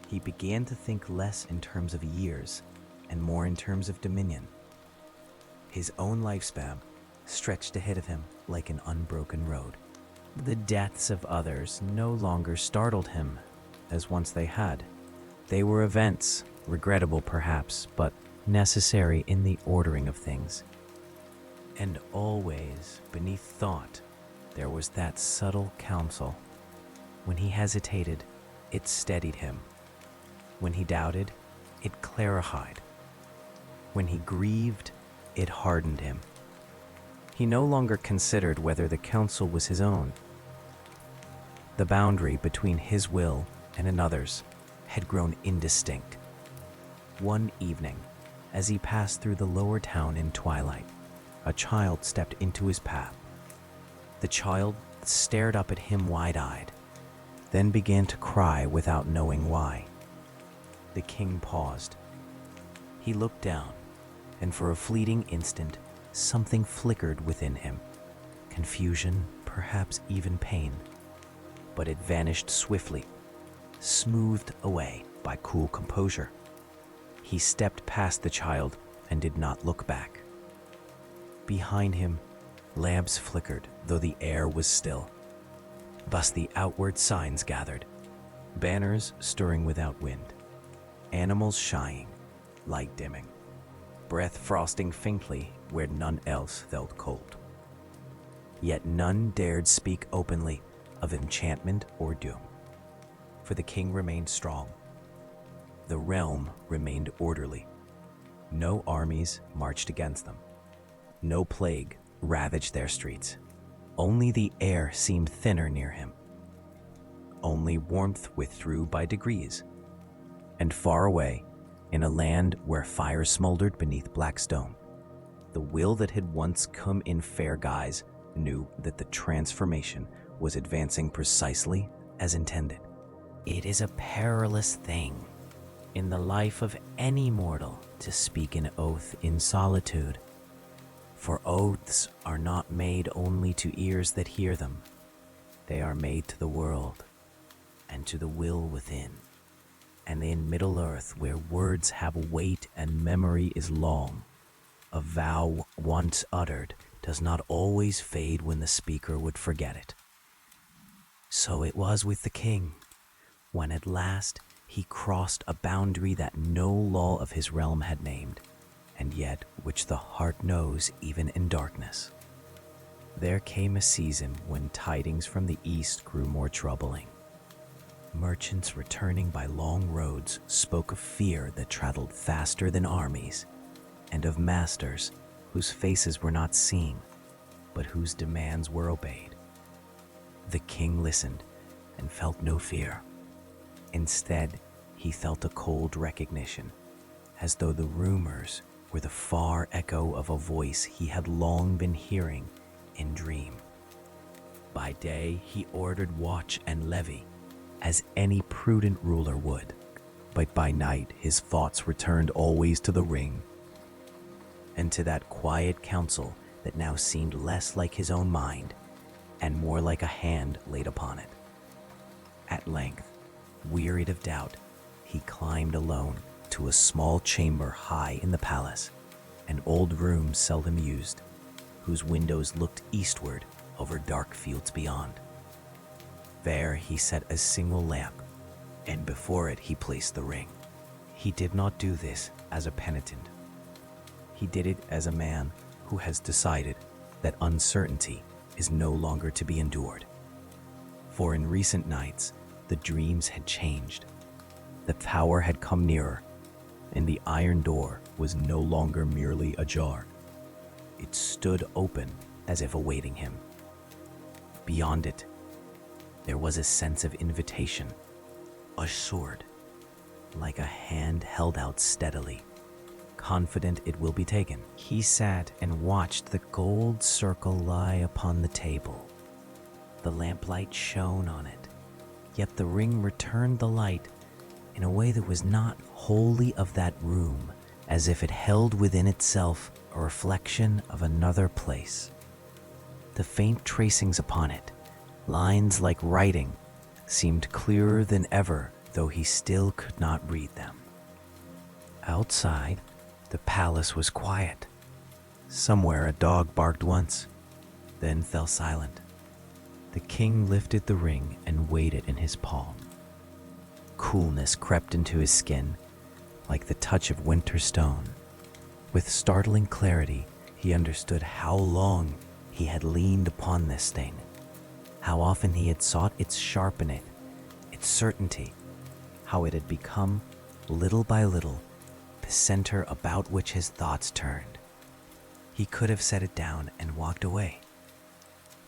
He began to think less in terms of years and more in terms of dominion. His own lifespan stretched ahead of him like an unbroken road. The deaths of others no longer startled him as once they had. They were events, regrettable perhaps, but necessary in the ordering of things. And always, beneath thought, there was that subtle counsel. When he hesitated, it steadied him. When he doubted, it clarified. When he grieved, it hardened him. He no longer considered whether the counsel was his own. The boundary between his will and another's had grown indistinct. One evening, as he passed through the lower town in twilight, a child stepped into his path. The child stared up at him wide-eyed, then began to cry without knowing why. The king paused. He looked down, and for a fleeting instant, something flickered within him. Confusion, perhaps even pain. But it vanished swiftly, smoothed away by cool composure. He stepped past the child and did not look back. Behind him, lamps flickered, though the air was still. Thus the outward signs gathered, banners stirring without wind, animals shying, light dimming, breath frosting faintly where none else felt cold. Yet none dared speak openly of enchantment or doom, for the king remained strong. The realm remained orderly. No armies marched against them. No plague ravaged their streets. Only the air seemed thinner near him. Only warmth withdrew by degrees. And far away, in a land where fire smoldered beneath black stone, the will that had once come in fair guise knew that the transformation was advancing precisely as intended. It is a perilous thing in the life of any mortal to speak an oath in solitude, for oaths are not made only to ears that hear them. They are made to the world and to the will within. And in Middle-earth, where words have weight and memory is long, a vow once uttered does not always fade when the speaker would forget it. So it was with the king, when at last he crossed a boundary that no law of his realm had named, and yet which the heart knows even in darkness. There came a season when tidings from the east grew more troubling. Merchants returning by long roads spoke of fear that traveled faster than armies, and of masters whose faces were not seen, but whose demands were obeyed. The king listened and felt no fear. Instead, he felt a cold recognition, as though the rumors were the far echo of a voice he had long been hearing in dream. By day, he ordered watch and levy, as any prudent ruler would, but by night his thoughts returned always to the ring, and to that quiet counsel that now seemed less like his own mind and more like a hand laid upon it. At length, wearied of doubt, he climbed alone to a small chamber high in the palace, an old room seldom used, whose windows looked eastward over dark fields beyond. There he set a single lamp, and before it he placed the ring. He did not do this as a penitent. He did it as a man who has decided that uncertainty is no longer to be endured. For in recent nights, the dreams had changed. The power had come nearer, and the iron door was no longer merely ajar. It stood open as if awaiting him. Beyond it, there was a sense of invitation, assured, like a hand held out steadily, confident it will be taken. He sat and watched the gold circle lie upon the table. The lamplight shone on it, yet the ring returned the light in a way that was not wholly of that room, as if it held within itself a reflection of another place. The faint tracings upon it, lines like writing, seemed clearer than ever, though he still could not read them. Outside, the palace was quiet. Somewhere a dog barked once, then fell silent. The king lifted the ring and weighed it in his palm. Coolness crept into his skin, like the touch of winter stone. With startling clarity, he understood how long he had leaned upon this thing, how often he had sought its sharpening, its certainty, how it had become, little by little, the center about which his thoughts turned. He could have set it down and walked away.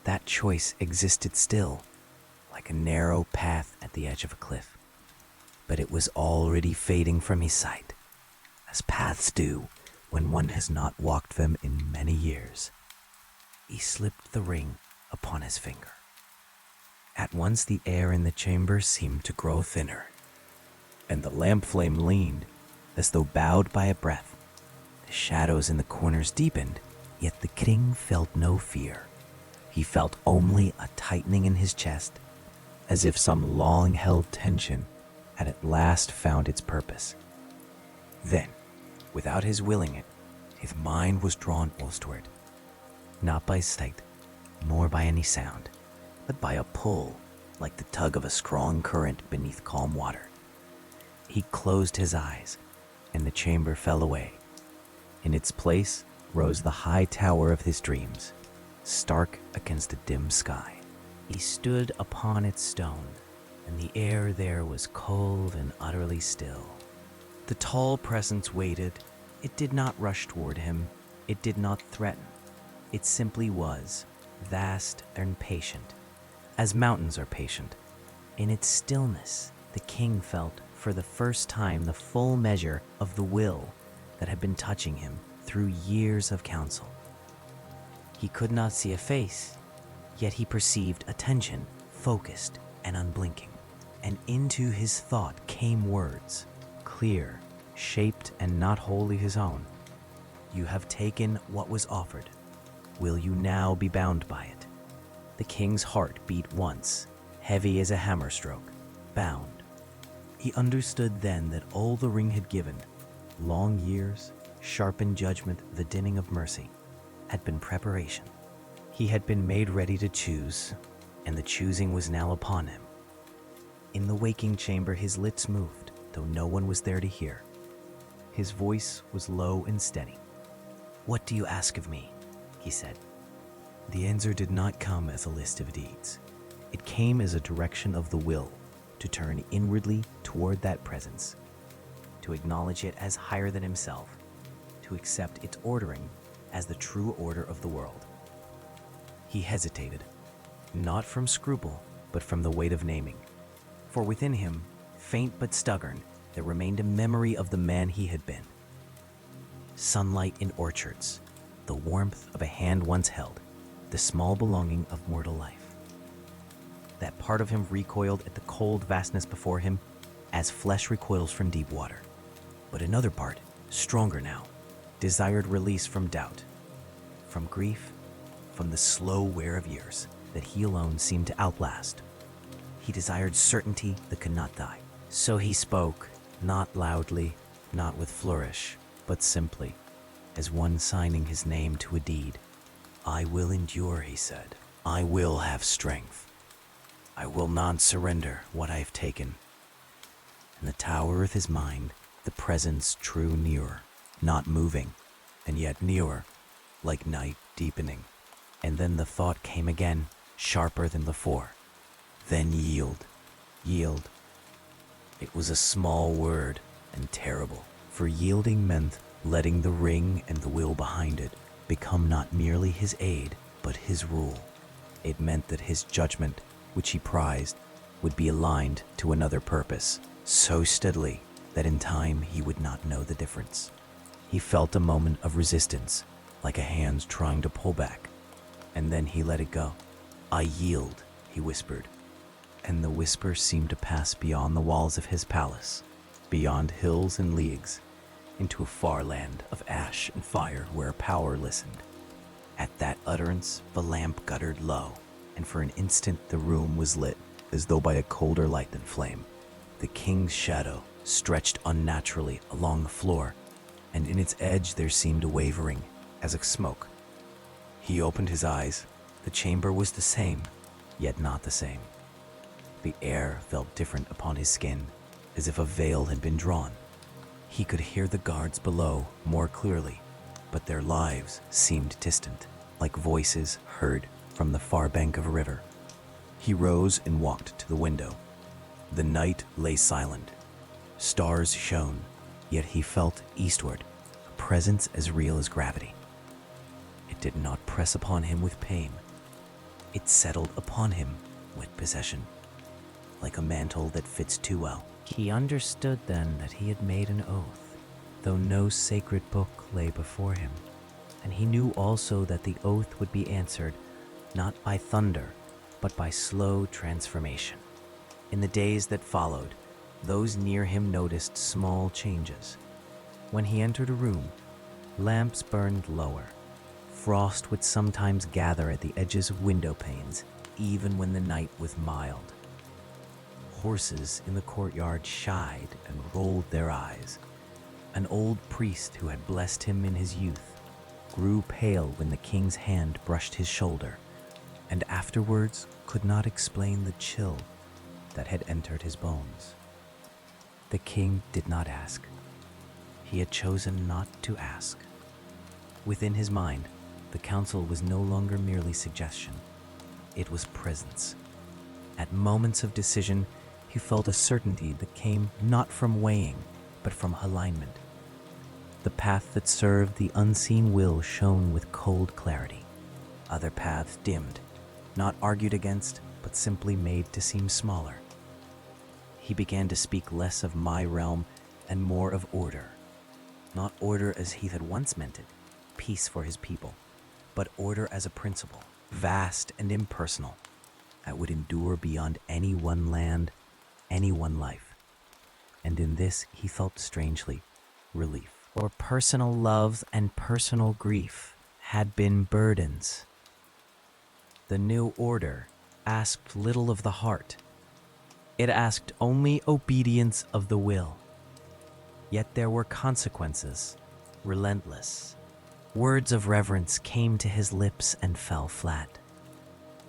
That choice existed still, like a narrow path at the edge of a cliff. But it was already fading from his sight, as paths do when one has not walked them in many years. He slipped the ring upon his finger. At once the air in the chamber seemed to grow thinner, and the lamp flame leaned as though bowed by a breath. The shadows in the corners deepened, yet the king felt no fear. He felt only a tightening in his chest, as if some long-held tension had at last found its purpose. Then, without his willing it, his mind was drawn westward, not by sight, nor by any sound, but by a pull like the tug of a strong current beneath calm water. He closed his eyes, and the chamber fell away. In its place rose the high tower of his dreams, stark against the dim sky. He stood upon its stone, and the air there was cold and utterly still. The tall presence waited. It did not rush toward him. It did not threaten. It simply was, vast and patient, as mountains are patient. In its stillness, the king felt for the first time the full measure of the will that had been touching him through years of counsel. He could not see a face, yet he perceived attention, focused and unblinking. And into his thought came words, clear, shaped and not wholly his own. You have taken what was offered. Will you now be bound by it? The king's heart beat once, heavy as a hammer stroke, bound. He understood then that all the ring had given, long years, sharpened judgment, the dinning of mercy, had been preparation. He had been made ready to choose, and the choosing was now upon him. In the waking chamber his lips moved, though no one was there to hear. His voice was low and steady. "What do you ask of me?" he said. The answer did not come as a list of deeds. It came as a direction of the will to turn inwardly toward that presence, to acknowledge it as higher than himself, to accept its ordering as the true order of the world. He hesitated, not from scruple, but from the weight of naming. For within him, faint but stubborn, there remained a memory of the man he had been. Sunlight in orchards, the warmth of a hand once held, the small belonging of mortal life. That part of him recoiled at the cold vastness before him, as flesh recoils from deep water. But another part, stronger now, desired release from doubt, from grief, from the slow wear of years that he alone seemed to outlast. He desired certainty that could not die. So he spoke, not loudly, not with flourish, but simply, as one signing his name to a deed. "I will endure," he said. "I will have strength. I will not surrender what I have taken." In the tower of his mind, the presence drew nearer, not moving, and yet nearer, like night deepening. And then the thought came again, sharper than before. Then yield, yield. It was a small word and terrible, for yielding meant letting the ring and the will behind it become not merely his aid, but his rule. It meant that his judgment, which he prized, would be aligned to another purpose, so steadily that in time he would not know the difference. He felt a moment of resistance, like a hand trying to pull back, and then he let it go. "I yield," he whispered, and the whisper seemed to pass beyond the walls of his palace, beyond hills and leagues, into a far land of ash and fire where power listened. At that utterance, the lamp guttered low, and for an instant the room was lit as though by a colder light than flame. The king's shadow stretched unnaturally along the floor, and in its edge there seemed a wavering, as of smoke. He opened his eyes. The chamber was the same, yet not the same. The air felt different upon his skin, as if a veil had been drawn. He could hear the guards below more clearly, but their lives seemed distant, like voices heard from the far bank of a river. He rose and walked to the window. The night lay silent. Stars shone, yet he felt eastward, a presence as real as gravity. It did not press upon him with pain. It settled upon him with possession, like a mantle that fits too well. He understood then that he had made an oath, though no sacred book lay before him. And he knew also that the oath would be answered not by thunder, but by slow transformation. In the days that followed, those near him noticed small changes. When he entered a room, lamps burned lower. Frost would sometimes gather at the edges of window panes, even when the night was mild. Horses in the courtyard shied and rolled their eyes. An old priest who had blessed him in his youth grew pale when the king's hand brushed his shoulder, and afterwards could not explain the chill that had entered his bones. The king did not ask. He had chosen not to ask. Within his mind, the counsel was no longer merely suggestion. It was presence. At moments of decision, he felt a certainty that came not from weighing, but from alignment. The path that served the unseen will shone with cold clarity. Other paths dimmed, not argued against, but simply made to seem smaller. He began to speak less of my realm and more of order. Not order as he had once meant it, peace for his people, but order as a principle, vast and impersonal, that would endure beyond any one land, any one life. And in this he felt strangely relief. For personal love and personal grief had been burdens. The new order asked little of the heart. It asked only obedience of the will. Yet there were consequences, relentless. Words of reverence came to his lips and fell flat.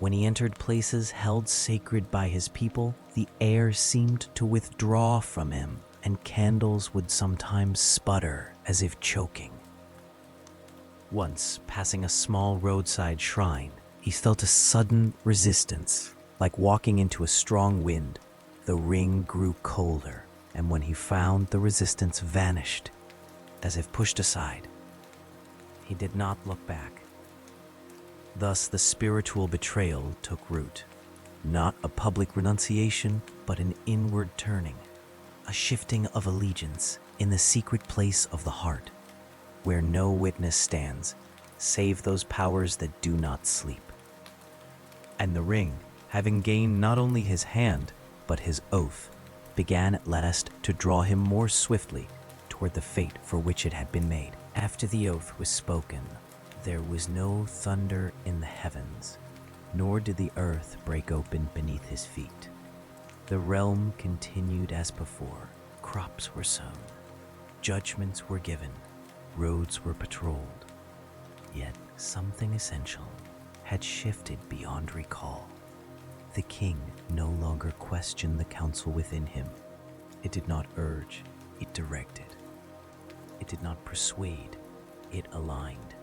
When he entered places held sacred by his people, the air seemed to withdraw from him, and candles would sometimes sputter as if choking. Once, passing a small roadside shrine, he felt a sudden resistance, like walking into a strong wind. The ring grew colder, and when he found the resistance vanished, as if pushed aside. He did not look back. Thus the spiritual betrayal took root. Not a public renunciation, but an inward turning, a shifting of allegiance in the secret place of the heart, where no witness stands, save those powers that do not sleep. And the ring, having gained not only his hand, but his oath, began at last to draw him more swiftly toward the fate for which it had been made. After the oath was spoken, there was no thunder in the heavens, nor did the earth break open beneath his feet. The realm continued as before. Crops were sown, judgments were given, roads were patrolled. Yet something essential had shifted beyond recall. The king no longer questioned the counsel within him. It did not urge, it directed. It did not persuade, it aligned.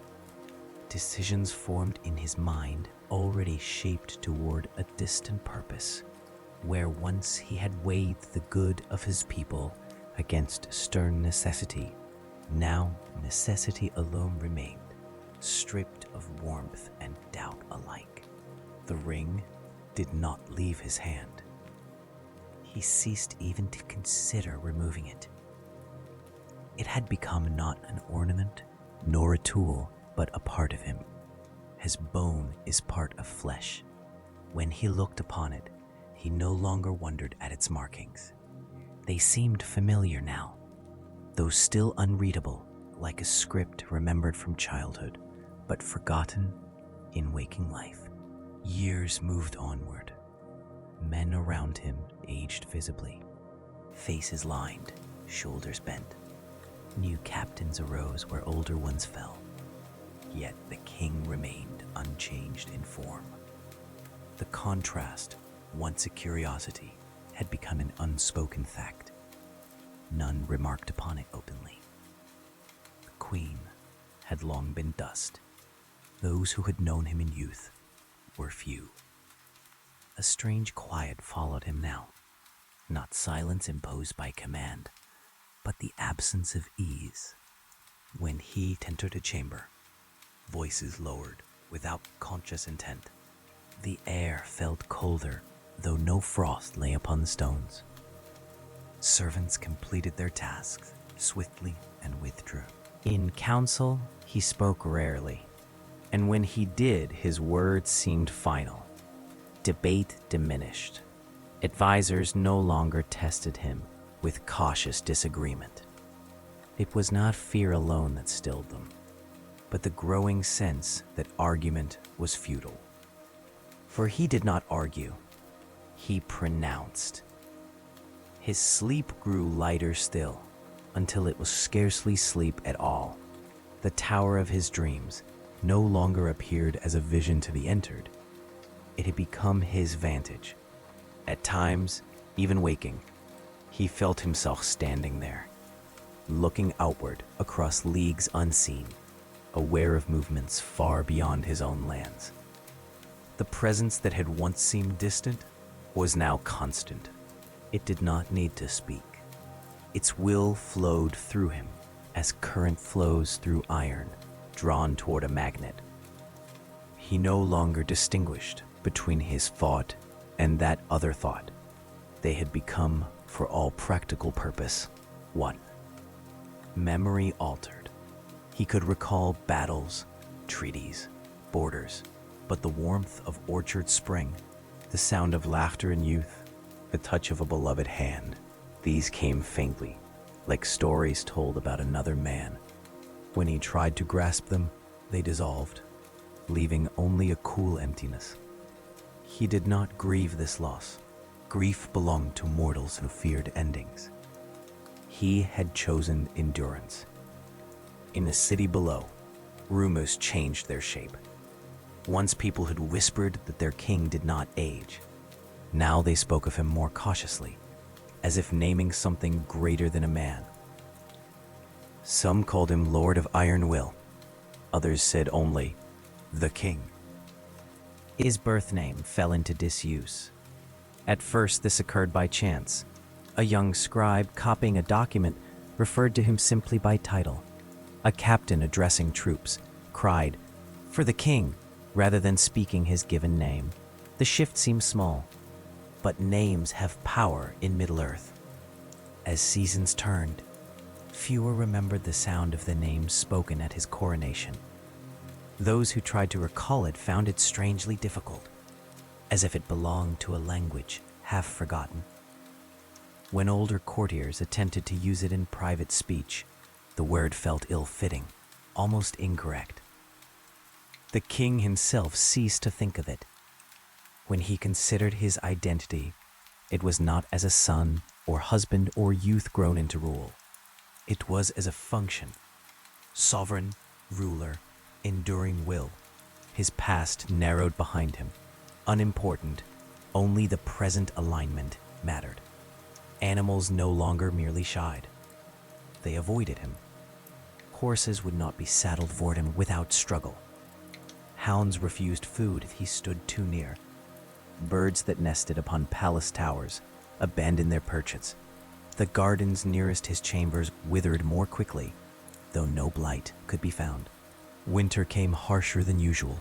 Decisions formed in his mind already shaped toward a distant purpose, where once he had weighed the good of his people against stern necessity, now necessity alone remained, stripped of warmth and doubt alike. The ring did not leave his hand. He ceased even to consider removing it. It had become not an ornament, nor a tool, but a part of him. His bone is part of flesh. When he looked upon it, he no longer wondered at its markings. They seemed familiar now, though still unreadable, like a script remembered from childhood, but forgotten in waking life. Years moved onward. Men around him aged visibly, faces lined, shoulders bent. New captains arose where older ones fell. Yet the king remained unchanged in form. The contrast, once a curiosity, had become an unspoken fact. None remarked upon it openly. The queen had long been dust. Those who had known him in youth were few. A strange quiet followed him now, not silence imposed by command, but the absence of ease. When he entered a chamber, voices lowered without conscious intent. The air felt colder, though no frost lay upon the stones. Servants completed their tasks swiftly and withdrew. In council, he spoke rarely, and when he did, his words seemed final. Debate diminished. Advisors no longer tested him with cautious disagreement. It was not fear alone that stilled them, but the growing sense that argument was futile. For he did not argue, he pronounced. His sleep grew lighter still, until it was scarcely sleep at all. The tower of his dreams no longer appeared as a vision to be entered. It had become his vantage. At times, even waking, he felt himself standing there, looking outward across leagues unseen, aware of movements far beyond his own lands. The presence that had once seemed distant was now constant. It did not need to speak. Its will flowed through him as current flows through iron, drawn toward a magnet. He no longer distinguished between his thought and that other thought. They had become, for all practical purpose, one. Memory altered. He could recall battles, treaties, borders, but the warmth of orchard spring, the sound of laughter in youth, the touch of a beloved hand, these came faintly, like stories told about another man. When he tried to grasp them, they dissolved, leaving only a cool emptiness. He did not grieve this loss. Grief belonged to mortals who feared endings. He had chosen endurance. In the city below, rumors changed their shape. Once people had whispered that their king did not age. Now they spoke of him more cautiously, as if naming something greater than a man. Some called him Lord of Iron Will. Others said only, the King. His birth name fell into disuse. At first, this occurred by chance. A young scribe copying a document referred to him simply by title. A captain addressing troops cried, "For the king," rather than speaking his given name. The shift seemed small, but names have power in Middle-earth. As seasons turned, fewer remembered the sound of the name spoken at his coronation. Those who tried to recall it found it strangely difficult, as if it belonged to a language half forgotten. When older courtiers attempted to use it in private speech, the word felt ill-fitting, almost incorrect. The king himself ceased to think of it. When he considered his identity, it was not as a son or husband or youth grown into rule. It was as a function, sovereign, ruler, enduring will. His past narrowed behind him, unimportant, only the present alignment mattered. Animals no longer merely shied. They avoided him. Horses would not be saddled for him without struggle. Hounds refused food if he stood too near. Birds that nested upon palace towers abandoned their perches. The gardens nearest his chambers withered more quickly, though no blight could be found. Winter came harsher than usual,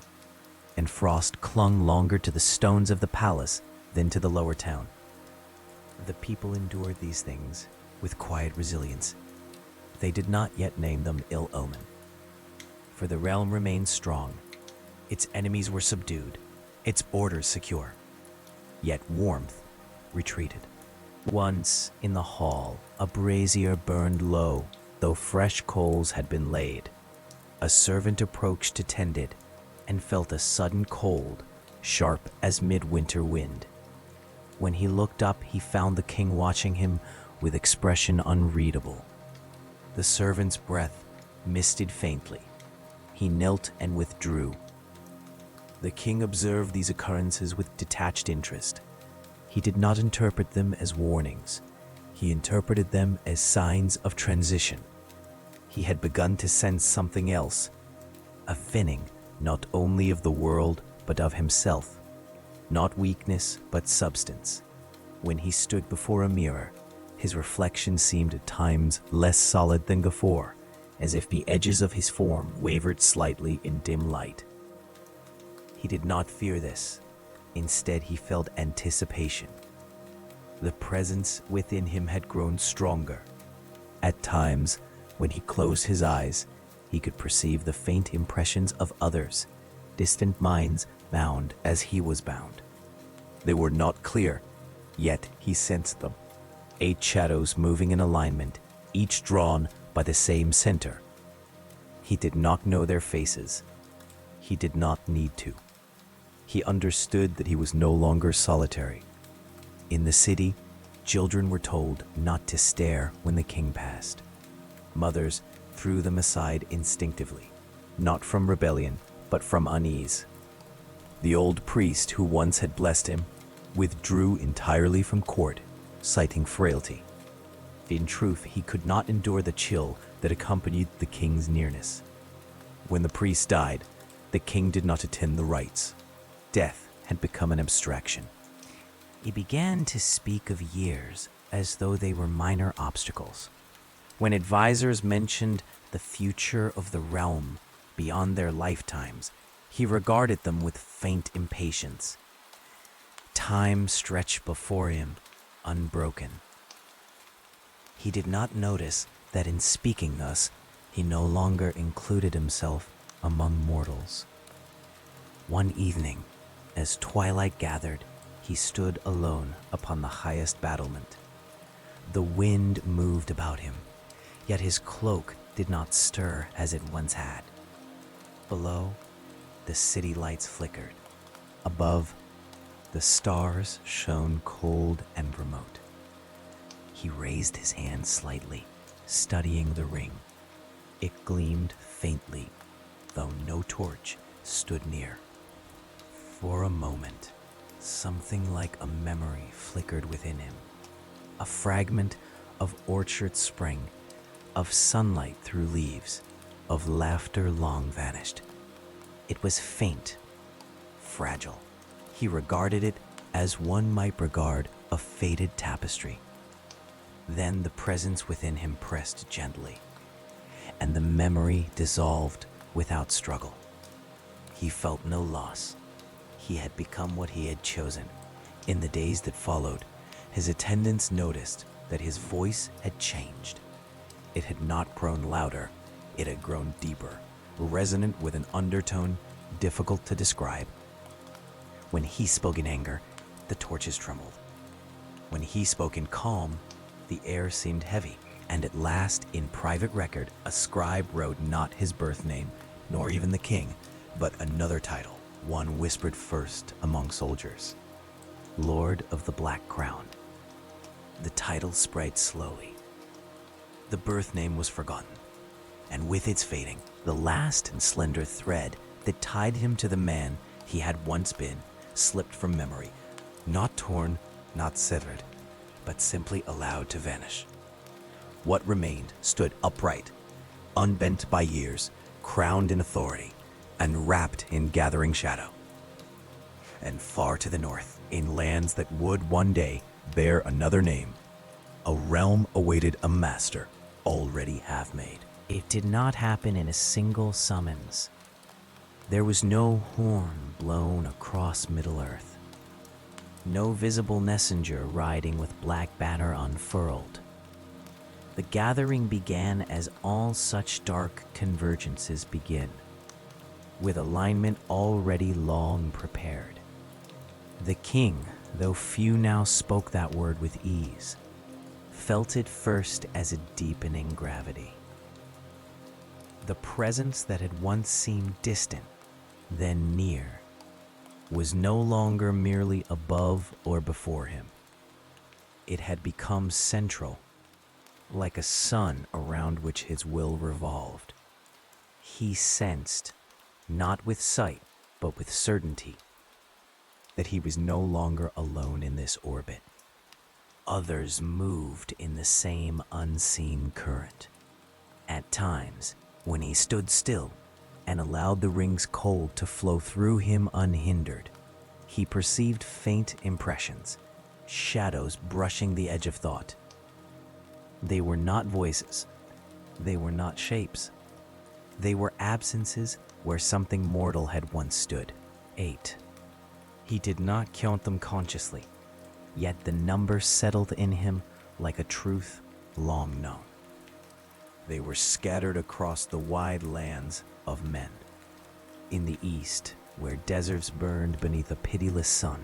and frost clung longer to the stones of the palace than to the lower town. The people endured these things with quiet resilience. They did not yet name them ill omen, for the realm remained strong. Its enemies were subdued, its borders secure. Yet warmth retreated. Once in the hall, a brazier burned low, though fresh coals had been laid. A servant approached to tend it, and felt a sudden cold, sharp as midwinter wind. When he looked up, he found the king watching him with expression unreadable. The servant's breath misted faintly. He knelt and withdrew. The king observed these occurrences with detached interest. He did not interpret them as warnings. He interpreted them as signs of transition. He had begun to sense something else, a thinning not only of the world but of himself, not weakness but substance. When he stood before a mirror, his reflection seemed at times less solid than before, as if the edges of his form wavered slightly in dim light. He did not fear this. Instead, he felt anticipation. The presence within him had grown stronger. At times, when he closed his eyes, he could perceive the faint impressions of others, distant minds bound as he was bound. They were not clear, yet he sensed them. 8 shadows moving in alignment, each drawn by the same center. He did not know their faces. He did not need to. He understood that he was no longer solitary. In the city, children were told not to stare when the king passed. Mothers threw them aside instinctively, not from rebellion, but from unease. The old priest who once had blessed him withdrew entirely from court, citing frailty. In truth, he could not endure the chill that accompanied the king's nearness. When the priest died, the king did not attend the rites. Death had become an abstraction. He began to speak of years as though they were minor obstacles. When advisors mentioned the future of the realm beyond their lifetimes, he regarded them with faint impatience. Time stretched before him, unbroken. He did not notice that in speaking thus, he no longer included himself among mortals. One evening, as twilight gathered, he stood alone upon the highest battlement. The wind moved about him, yet his cloak did not stir as it once had. Below, the city lights flickered. Above, the stars shone cold and remote. He raised his hand slightly, studying the ring. It gleamed faintly, though no torch stood near. For a moment, something like a memory flickered within him. A fragment of orchard spring, of sunlight through leaves, of laughter long vanished. It was faint, fragile. He regarded it as one might regard a faded tapestry. Then the presence within him pressed gently, and the memory dissolved without struggle. He felt no loss. He had become what he had chosen. In the days that followed, his attendants noticed that his voice had changed. It had not grown louder, it had grown deeper, resonant with an undertone difficult to describe. When he spoke in anger, the torches trembled. When he spoke in calm, the air seemed heavy, and at last, in private record, a scribe wrote not his birth name, nor even the king, but another title, one whispered first among soldiers: Lord of the Black Crown. The title spread slowly. The birth name was forgotten, and with its fading, the last and slender thread that tied him to the man he had once been slipped from memory, not torn, not severed, but simply allowed to vanish. What remained stood upright, unbent by years, crowned in authority, and wrapped in gathering shadow. And far to the north, in lands that would one day bear another name, a realm awaited a master already half-made. It did not happen in a single summons. There was no horn blown across Middle-earth, no visible messenger riding with black banner unfurled. The gathering began as all such dark convergences begin, with alignment already long prepared. The king, though few now spoke that word with ease, felt it first as a deepening gravity. The presence that had once seemed distant, then near, was no longer merely above or before him. It had become central, like a sun around which his will revolved. He sensed, not with sight, but with certainty, that he was no longer alone in this orbit. Others moved in the same unseen current. At times, when he stood still and allowed the ring's cold to flow through him unhindered, he perceived faint impressions, shadows brushing the edge of thought. They were not voices. They were not shapes. They were absences where something mortal had once stood. 8. He did not count them consciously, yet the number settled in him like a truth long known. They were scattered across the wide lands of men. In the east, where deserts burned beneath a pitiless sun.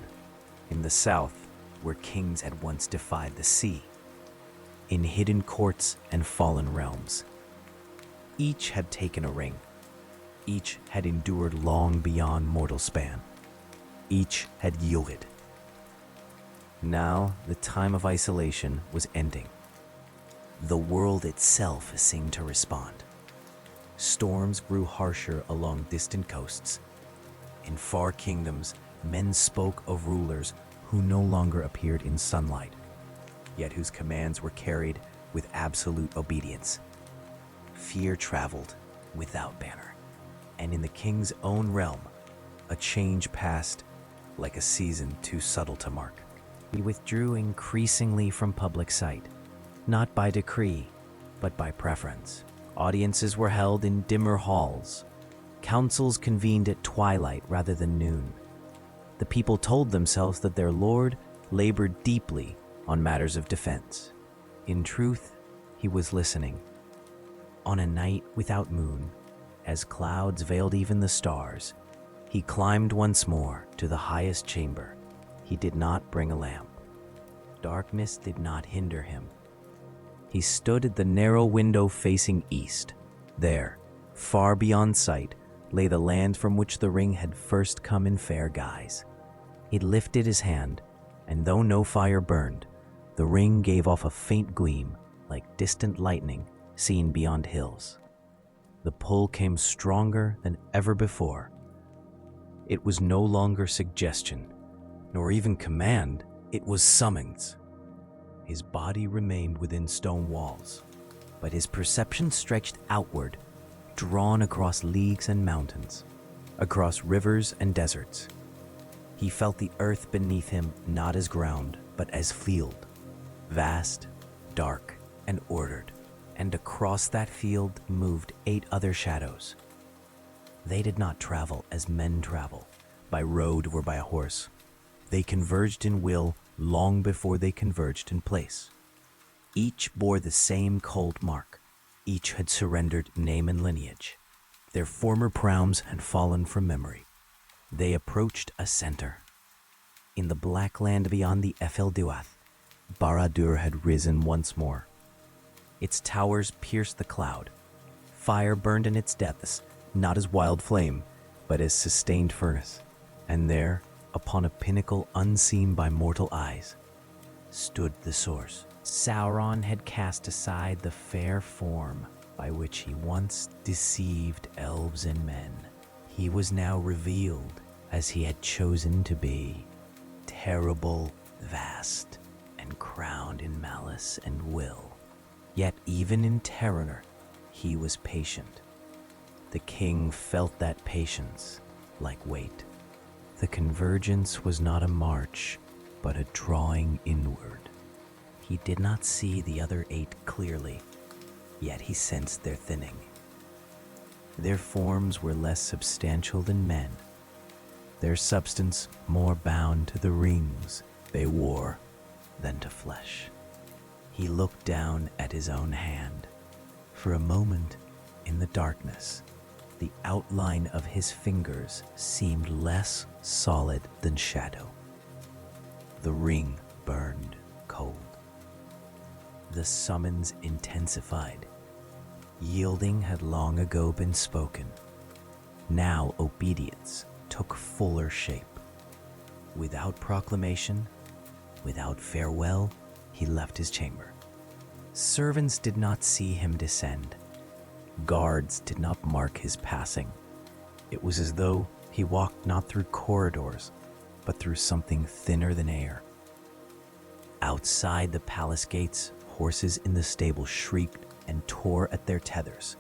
In the south, where kings had once defied the sea. In hidden courts and fallen realms. Each had taken a ring. Each had endured long beyond mortal span. Each had yielded. Now the time of isolation was ending. The world itself seemed to respond. Storms grew harsher along distant coasts. In far kingdoms, men spoke of rulers who no longer appeared in sunlight, yet whose commands were carried with absolute obedience. Fear traveled without banner, and in the king's own realm, a change passed like a season too subtle to mark. He withdrew increasingly from public sight, not by decree, but by preference. Audiences were held in dimmer halls. Councils convened at twilight rather than noon. The people told themselves that their lord labored deeply on matters of defense. In truth, he was listening. On a night without moon, as clouds veiled even the stars, he climbed once more to the highest chamber. He did not bring a lamp. Darkness did not hinder him. He stood at the narrow window facing east. There, far beyond sight, lay the land from which the ring had first come in fair guise. He lifted his hand, and though no fire burned, the ring gave off a faint gleam like distant lightning seen beyond hills. The pull came stronger than ever before. It was no longer suggestion, nor even command, it was summons. His body remained within stone walls, but his perception stretched outward, drawn across leagues and mountains, across rivers and deserts. He felt the earth beneath him not as ground, but as field, vast, dark, and ordered. And across that field moved 8 other shadows. They did not travel as men travel, by road or by a horse. They converged in will long before they converged in place. Each bore the same cold mark. Each had surrendered name and lineage. Their former prows had fallen from memory. They approached a center. In the black land beyond the Ephel Duath, Barad-dûr had risen once more. Its towers pierced the cloud. Fire burned in its depths, not as wild flame, but as sustained furnace. And there, upon a pinnacle unseen by mortal eyes, stood the source. Sauron had cast aside the fair form by which he once deceived elves and men. He was now revealed as he had chosen to be, terrible, vast, and crowned in malice and will. Yet even in terror, he was patient. The king felt that patience like weight. The convergence was not a march, but a drawing inward. He did not see the other 8 clearly, yet he sensed their thinning. Their forms were less substantial than men, their substance more bound to the rings they wore than to flesh. He looked down at his own hand. For a moment, in the darkness, the outline of his fingers seemed less solid than shadow. The ring burned cold. The summons intensified. Yielding had long ago been spoken. Now obedience took fuller shape. Without proclamation, without farewell, he left his chamber. Servants did not see him descend. Guards did not mark his passing. It was as though he walked not through corridors, but through something thinner than air. Outside the palace gates, horses in the stable shrieked and tore at their tethers,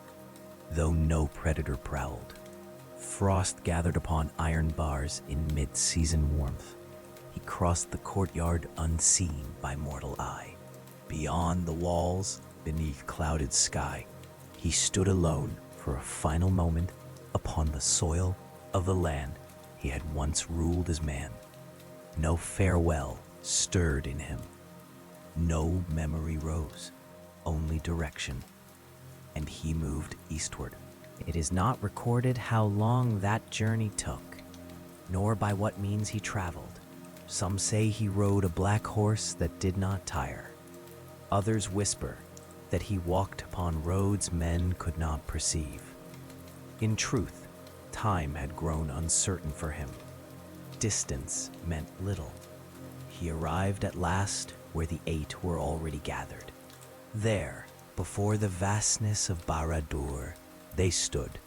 though no predator prowled. Frost gathered upon iron bars in mid-season warmth. He crossed the courtyard unseen by mortal eye. Beyond the walls, beneath clouded sky, he stood alone for a final moment upon the soil of the land he had once ruled as man. No farewell stirred in him. No memory rose, only direction, and he moved eastward. It is not recorded how long that journey took, nor by what means he traveled. Some say he rode a black horse that did not tire. Others whisper that he walked upon roads men could not perceive. In truth, time had grown uncertain for him. Distance meant little. He arrived at last where the 8 were already gathered. There, Before the vastness of Barad-dûr, they stood,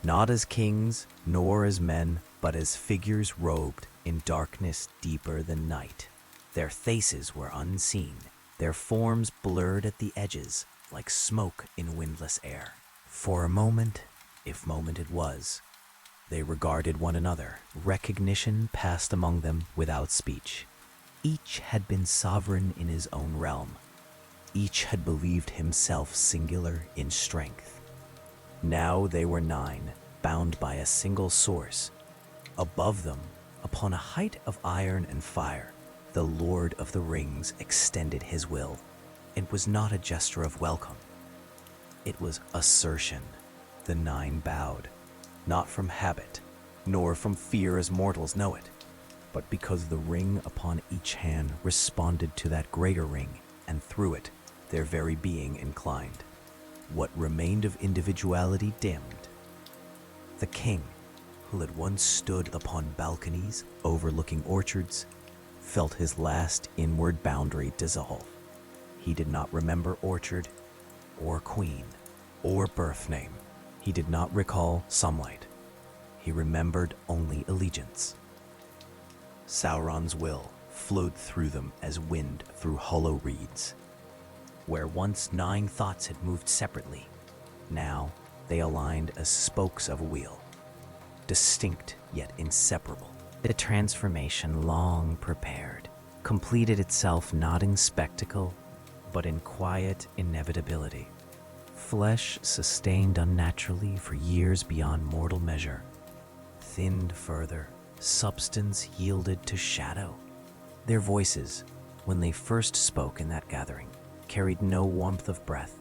not as kings nor as men, but as figures robed in darkness deeper than night. Their faces were unseen, their forms blurred at the edges like smoke in windless air. For a moment, if moment it was, they regarded one another. Recognition passed among them without speech. Each had been sovereign in his own realm. Each had believed himself singular in strength. Now they were 9, bound by a single source. Above them, upon a height of iron and fire, the Lord of the Rings extended his will. It was not a gesture of welcome. It was assertion. The 9 bowed, not from habit, nor from fear as mortals know it, but because the ring upon each hand responded to that greater ring, and through it, their very being inclined. What remained of individuality dimmed. The king, who had once stood upon balconies overlooking orchards, felt his last inward boundary dissolve. He did not remember orchard, or queen, or birth name. He did not recall sunlight. He remembered only allegiance. Sauron's will flowed through them as wind through hollow reeds. Where once 9 thoughts had moved separately, now they aligned as spokes of a wheel, distinct yet inseparable. The transformation long prepared completed itself not in spectacle, but in quiet inevitability. Flesh sustained unnaturally for years beyond mortal measure, thinned further, substance yielded to shadow. Their voices, when they first spoke in that gathering, carried no warmth of breath,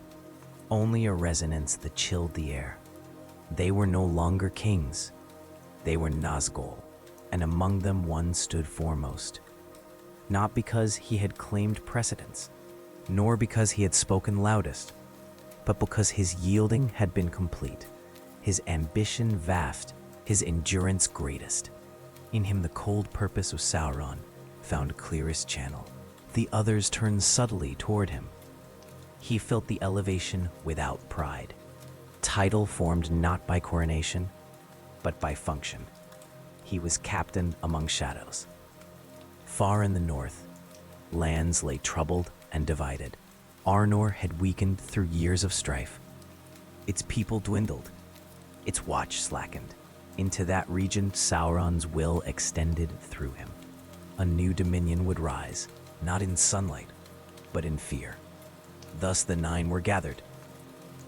only a resonance that chilled the air. They were no longer kings. They were Nazgul, and among them one stood foremost. Not because he had claimed precedence, nor because he had spoken loudest, but because his yielding had been complete, his ambition vast, his endurance greatest. In him the cold purpose of Sauron found clearest channel. The others turned subtly toward him. He felt the elevation without pride. Title formed not by coronation, but by function. He was captain among shadows. Far in the north, lands lay troubled and divided. Arnor had weakened through years of strife. Its people dwindled. Its watch slackened. Into that region, Sauron's will extended through him. A new dominion would rise, not in sunlight, but in fear. Thus the 9 were gathered.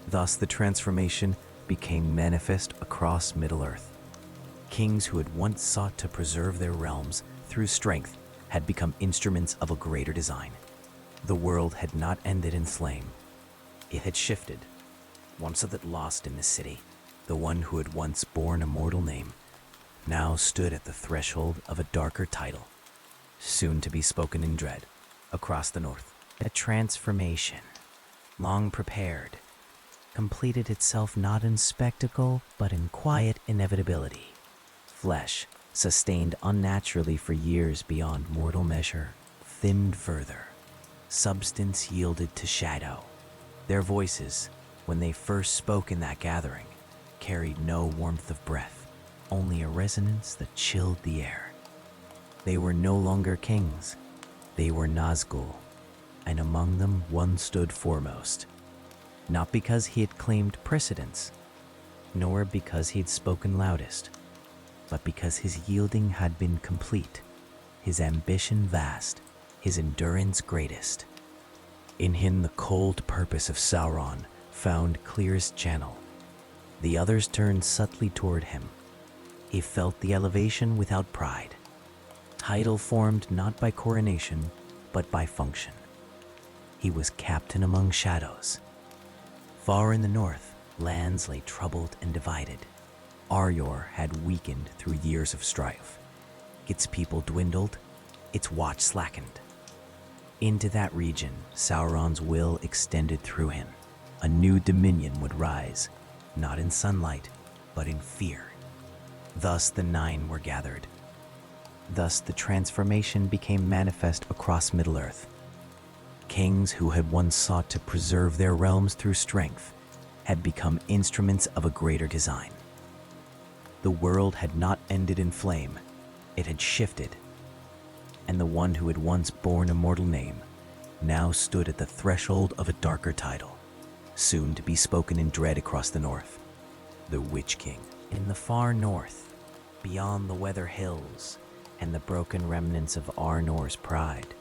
Thus the transformation became manifest across Middle-earth. Kings who had once sought to preserve their realms through strength had become instruments of a greater design. The world had not ended in flame. It had shifted. Once that lost in the city, the one who had once borne a mortal name, now stood at the threshold of a darker title, soon to be spoken in dread, across the north. A transformation, long prepared, completed itself not in spectacle, but in quiet inevitability. Flesh, sustained unnaturally for years beyond mortal measure, thinned further. Substance yielded to shadow. Their voices, when they first spoke in that gathering, carried no warmth of breath, only a resonance that chilled the air. They were no longer kings. They were Nazgul, and among them one stood foremost, not because he had claimed precedence, nor because he had spoken loudest, but because his yielding had been complete, his ambition vast, his endurance greatest. In him the cold purpose of Sauron found clearest channel. The others turned subtly toward him. He felt the elevation without pride. Title formed not by coronation, but by function. He was captain among shadows. Far in the north, lands lay troubled and divided. Arnor had weakened through years of strife. Its people dwindled, its watch slackened. Into that region, Sauron's will extended through him. A new dominion would rise, not in sunlight, but in fear. Thus the 9 were gathered. Thus the transformation became manifest across Middle-earth. Kings who had once sought to preserve their realms through strength had become instruments of a greater design. The world had not ended in flame, it had shifted, and the one who had once borne a mortal name now stood at the threshold of a darker title, soon to be spoken in dread across the north. The Witch-King. In the far north, beyond the weather hills and the broken remnants of Arnor's pride,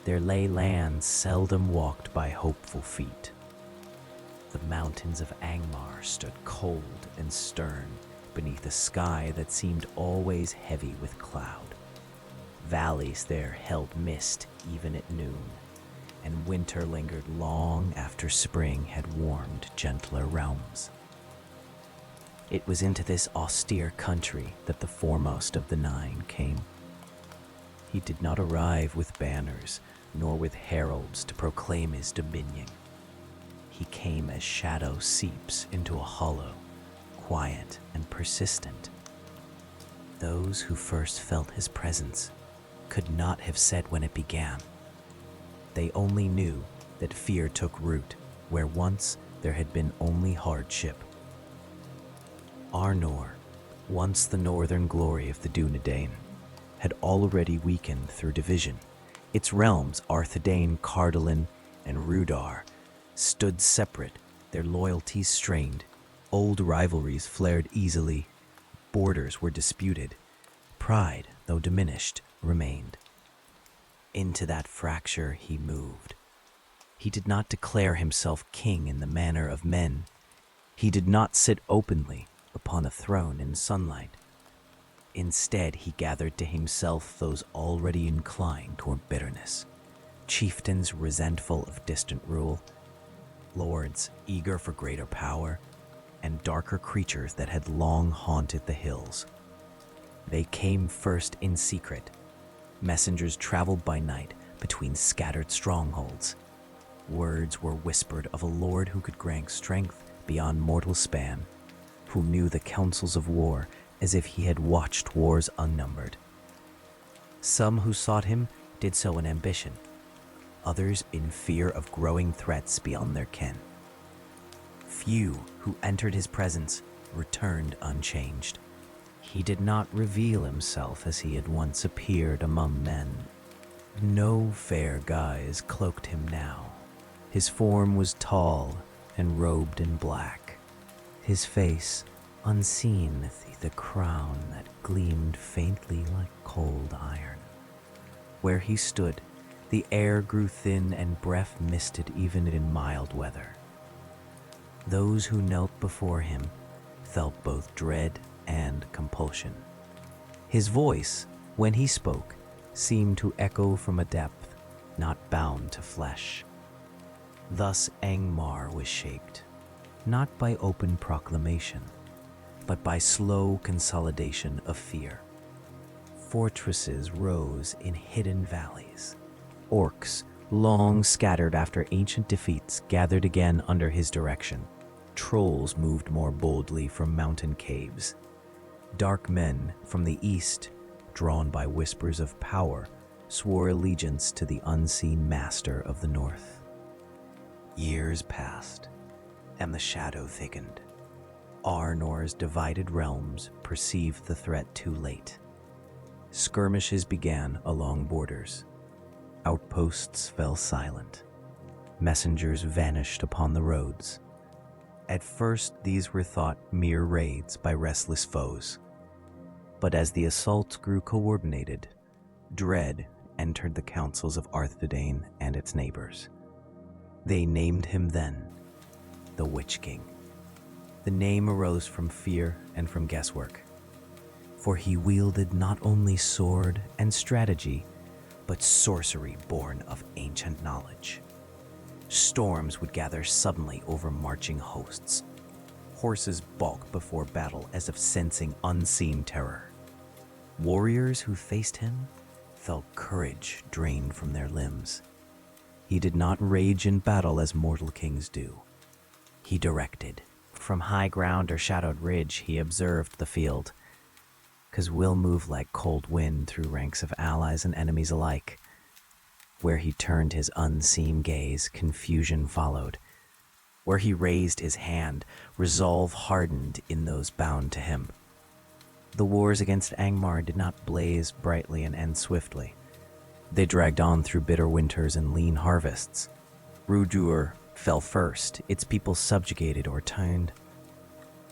there lay lands seldom walked by hopeful feet. The mountains of Angmar stood cold and stern beneath a sky that seemed always heavy with cloud. Valleys there held mist even at noon, and winter lingered long after spring had warmed gentler realms. It was into this austere country that the foremost of the nine came. He did not arrive with banners, nor with heralds to proclaim his dominion. He came as shadow seeps into a hollow, quiet and persistent. Those who first felt his presence could not have said when it began. They only knew that fear took root where once there had been only hardship. Arnor, once the northern glory of the Dunedain, had already weakened through division. Its realms, Arthedain, Cardalin, and Rudar, stood separate, their loyalties strained. Old rivalries flared easily, borders were disputed. Pride, though diminished, remained. Into that fracture he moved. He did not declare himself king in the manner of men. He did not sit openly upon a throne in sunlight. Instead, he gathered to himself those already inclined toward bitterness, chieftains resentful of distant rule, lords eager for greater power, and darker creatures that had long haunted the hills. They came first in secret. Messengers traveled by night between scattered strongholds. Words were whispered of a lord who could grant strength beyond mortal span, who knew the counsels of war as if he had watched wars unnumbered. Some who sought him did so in ambition, others in fear of growing threats beyond their ken. Few who entered his presence returned unchanged. He did not reveal himself as he had once appeared among men. No fair guise cloaked him now. His form was tall and robed in black, his face unseen beneath the crown that gleamed faintly like cold iron. Where he stood, the air grew thin and breath misted even in mild weather. Those who knelt before him felt both dread and compulsion. His voice, when he spoke, seemed to echo from a depth not bound to flesh. Thus Angmar was shaped, not by open proclamation, but by slow consolidation of fear. Fortresses rose in hidden valleys. Orcs, long scattered after ancient defeats, gathered again under his direction. Trolls moved more boldly from mountain caves. Dark men from the east, drawn by whispers of power, swore allegiance to the unseen master of the north. Years passed, and the shadow thickened. Arnor's divided realms perceived the threat too late. Skirmishes began along borders. Outposts fell silent. Messengers vanished upon the roads. At first, these were thought mere raids by restless foes. But as the assaults grew coordinated, dread entered the councils of Arthedain and its neighbors. They named him then the Witch-King. The name arose from fear and from guesswork, for he wielded not only sword and strategy, but sorcery born of ancient knowledge. Storms would gather suddenly over marching hosts. Horses balked before battle as if sensing unseen terror. Warriors who faced him felt courage drained from their limbs. He did not rage in battle as mortal kings do. He directed. From high ground or shadowed ridge, he observed the field, 'cause will move like cold wind through ranks of allies and enemies alike. Where he turned his unseen gaze, confusion followed. Where he raised his hand, resolve hardened in those bound to him. The wars against Angmar did not blaze brightly and end swiftly. They dragged on through bitter winters and lean harvests. Rudur fell first, its people subjugated or turned.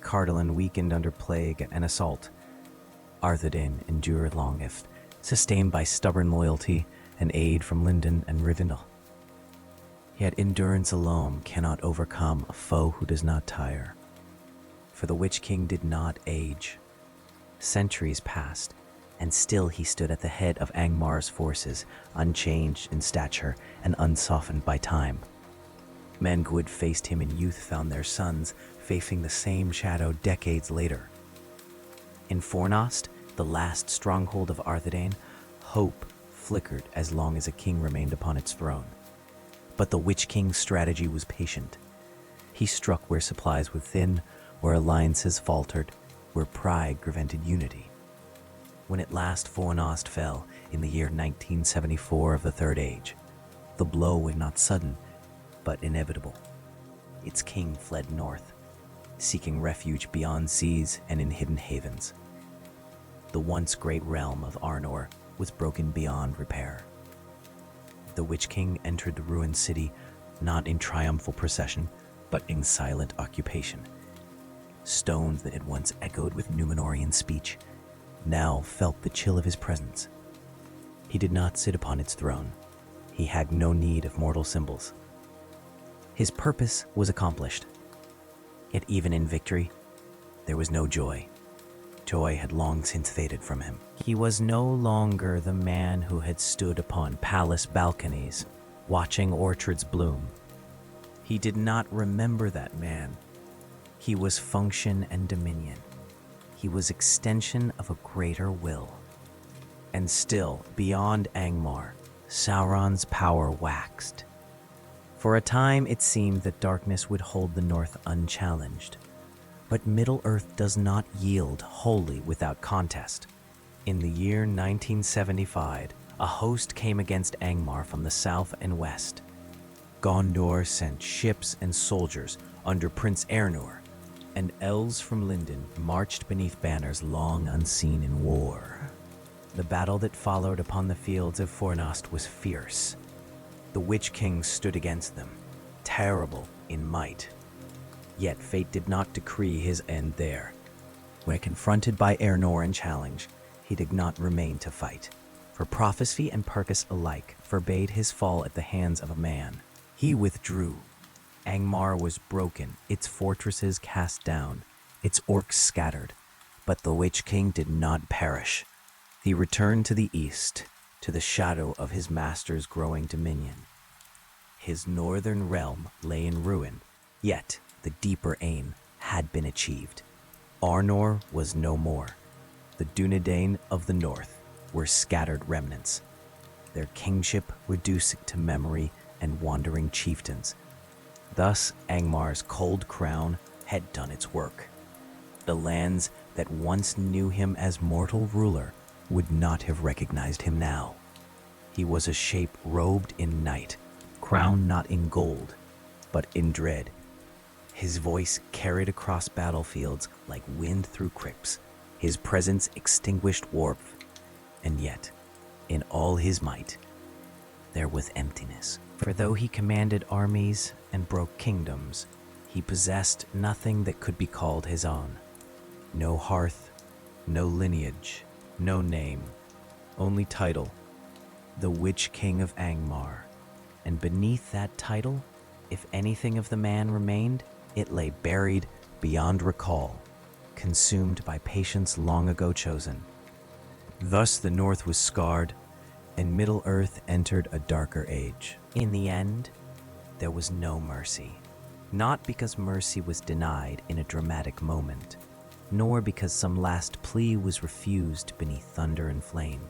Cardolan weakened under plague and assault. Arthedain endured longest, sustained by stubborn loyalty and aid from Linden and Rivendell. Yet endurance alone cannot overcome a foe who does not tire. For the Witch-King did not age. Centuries passed, and still he stood at the head of Angmar's forces, unchanged in stature and unsoftened by time. Men who had faced him in youth found their sons facing the same shadow decades later. In Fornost, the last stronghold of Arthedain, hope flickered as long as a king remained upon its throne. But the Witch-King's strategy was patient. He struck where supplies were thin, where alliances faltered, where pride prevented unity. When at last Fornost fell in the year 1974 of the Third Age, the blow was not sudden, but inevitable. Its king fled north, seeking refuge beyond seas and in hidden havens. The once great realm of Arnor was broken beyond repair. The Witch-King entered the ruined city not in triumphal procession, but in silent occupation. Stones that had once echoed with Numenorian speech now felt the chill of his presence. He did not sit upon its throne. He had no need of mortal symbols. His purpose was accomplished. Yet even in victory, there was no joy. Joy had long since faded from him. He was no longer the man who had stood upon palace balconies, watching orchards bloom. He did not remember that man. He was function and dominion. He was extension of a greater will. And still, beyond Angmar, Sauron's power waxed. For a time, it seemed that darkness would hold the North unchallenged. But Middle-earth does not yield wholly without contest. In the year 1975, a host came against Angmar from the south and west. Gondor sent ships and soldiers under Prince Eärnur, and elves from Lindon marched beneath banners long unseen in war. The battle that followed upon the fields of Fornost was fierce. The Witch-King stood against them, terrible in might. Yet fate did not decree his end there. When confronted by Eärnur in challenge, he did not remain to fight, for prophecy and purpose alike forbade his fall at the hands of a man. He withdrew. Angmar was broken, its fortresses cast down, its orcs scattered, but the Witch-King did not perish. He returned to the east, to the shadow of his master's growing dominion. His northern realm lay in ruin, yet the deeper aim had been achieved. Arnor was no more. The Dunedain of the north were scattered remnants, their kingship reduced to memory and wandering chieftains. Thus Angmar's cold crown had done its work. The lands that once knew him as mortal ruler would not have recognized him now. He was a shape robed in night, crowned not in gold, but in dread. His voice carried across battlefields like wind through crypts, his presence extinguished warmth, and yet, in all his might, there was emptiness. For though he commanded armies and broke kingdoms, he possessed nothing that could be called his own. No hearth, no lineage, no name, only title, the Witch-King of Angmar. And beneath that title, if anything of the man remained, it lay buried beyond recall, consumed by patience long ago chosen. Thus the North was scarred, and Middle-earth entered a darker age. In the end, there was no mercy. Not because mercy was denied in a dramatic moment, nor because some last plea was refused beneath thunder and flame.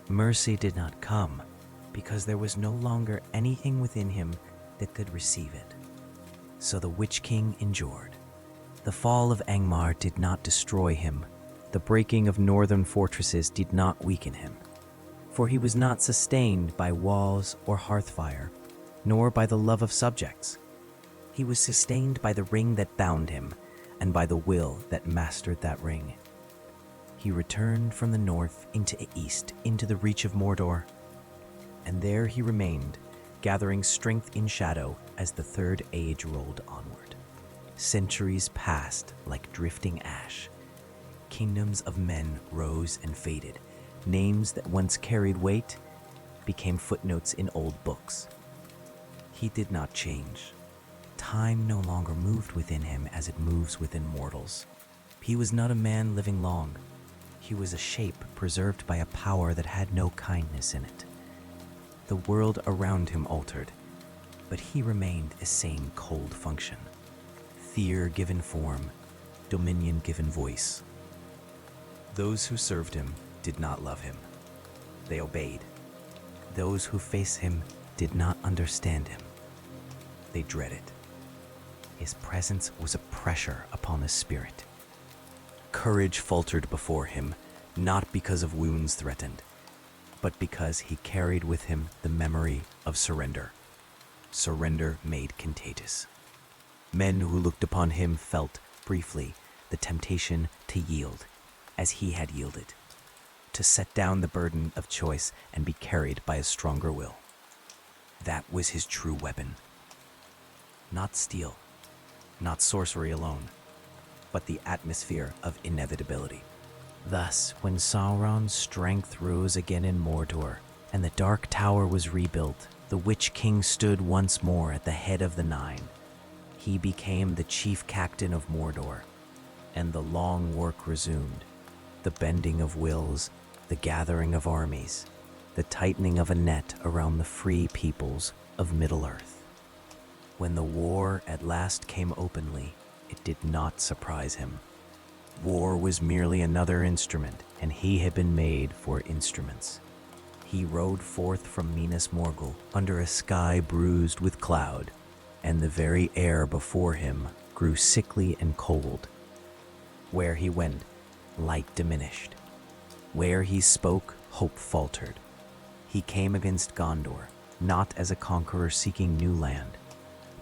Mercy did not come because there was no longer anything within him that could receive it. So the Witch-King endured. The fall of Angmar did not destroy him. The breaking of northern fortresses did not weaken him. for he was not sustained by walls or hearthfire, nor by the love of subjects. He was sustained by the ring that bound him, and by the will that mastered that ring. He returned from the north into the east, into the reach of Mordor, and there he remained, gathering strength in shadow as the Third Age rolled onward. Centuries passed like drifting ash. Kingdoms of men rose and faded. Names that once carried weight became footnotes in old books. He did not change. Time no longer moved within him as it moves within mortals. He was not a man living long. He was a shape preserved by a power that had no kindness in it. The world around him altered, but he remained a same cold function. Fear given form, dominion given voice. Those who served him did not love him. They obeyed. Those who faced him did not understand him. They dreaded. His presence was a pressure upon the spirit. Courage faltered before him, not because of wounds threatened, but because he carried with him the memory of surrender. Surrender made contagious. Men who looked upon him felt, briefly, the temptation to yield, as he had yielded, to set down the burden of choice and be carried by a stronger will. That was his true weapon. Not steel, not sorcery alone, but the atmosphere of inevitability. Thus, when Sauron's strength rose again in Mordor, and the Dark Tower was rebuilt, the Witch-King stood once more at the head of the Nine. He became the chief captain of Mordor, and the long work resumed. The bending of wills, the gathering of armies, the tightening of a net around the free peoples of Middle-earth. When the war at last came openly, it did not surprise him. War was merely another instrument, and he had been made for instruments. He rode forth from Minas Morgul under a sky bruised with cloud, and the very air before him grew sickly and cold. Where he went, light diminished. Where he spoke, hope faltered. He came against Gondor, not as a conqueror seeking new land,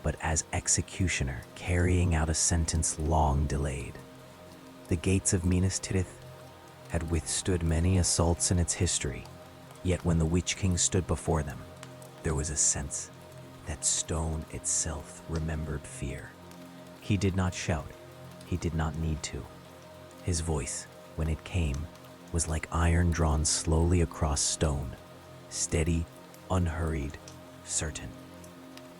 but as executioner carrying out a sentence long delayed. The gates of Minas Tirith had withstood many assaults in its history, yet when the Witch-King stood before them, there was a sense that stone itself remembered fear. He did not shout. He did not need to. His voice, when it came, was like iron drawn slowly across stone, steady, unhurried, certain.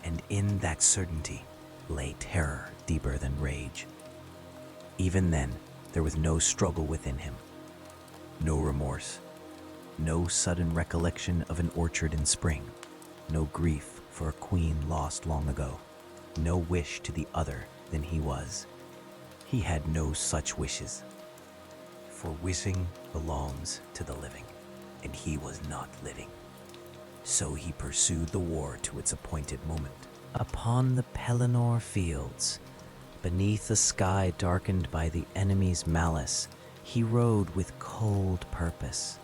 And in that certainty lay terror deeper than rage. Even then, there was no struggle within him, no remorse, no sudden recollection of an orchard in spring, no grief for a queen lost long ago, no wish to be other than he was. He had no such wishes, for wishing belongs to the living, and he was not living. So he pursued the war to its appointed moment. Upon the Pelennor fields, beneath a sky darkened by the enemy's malice, he rode with cold purpose.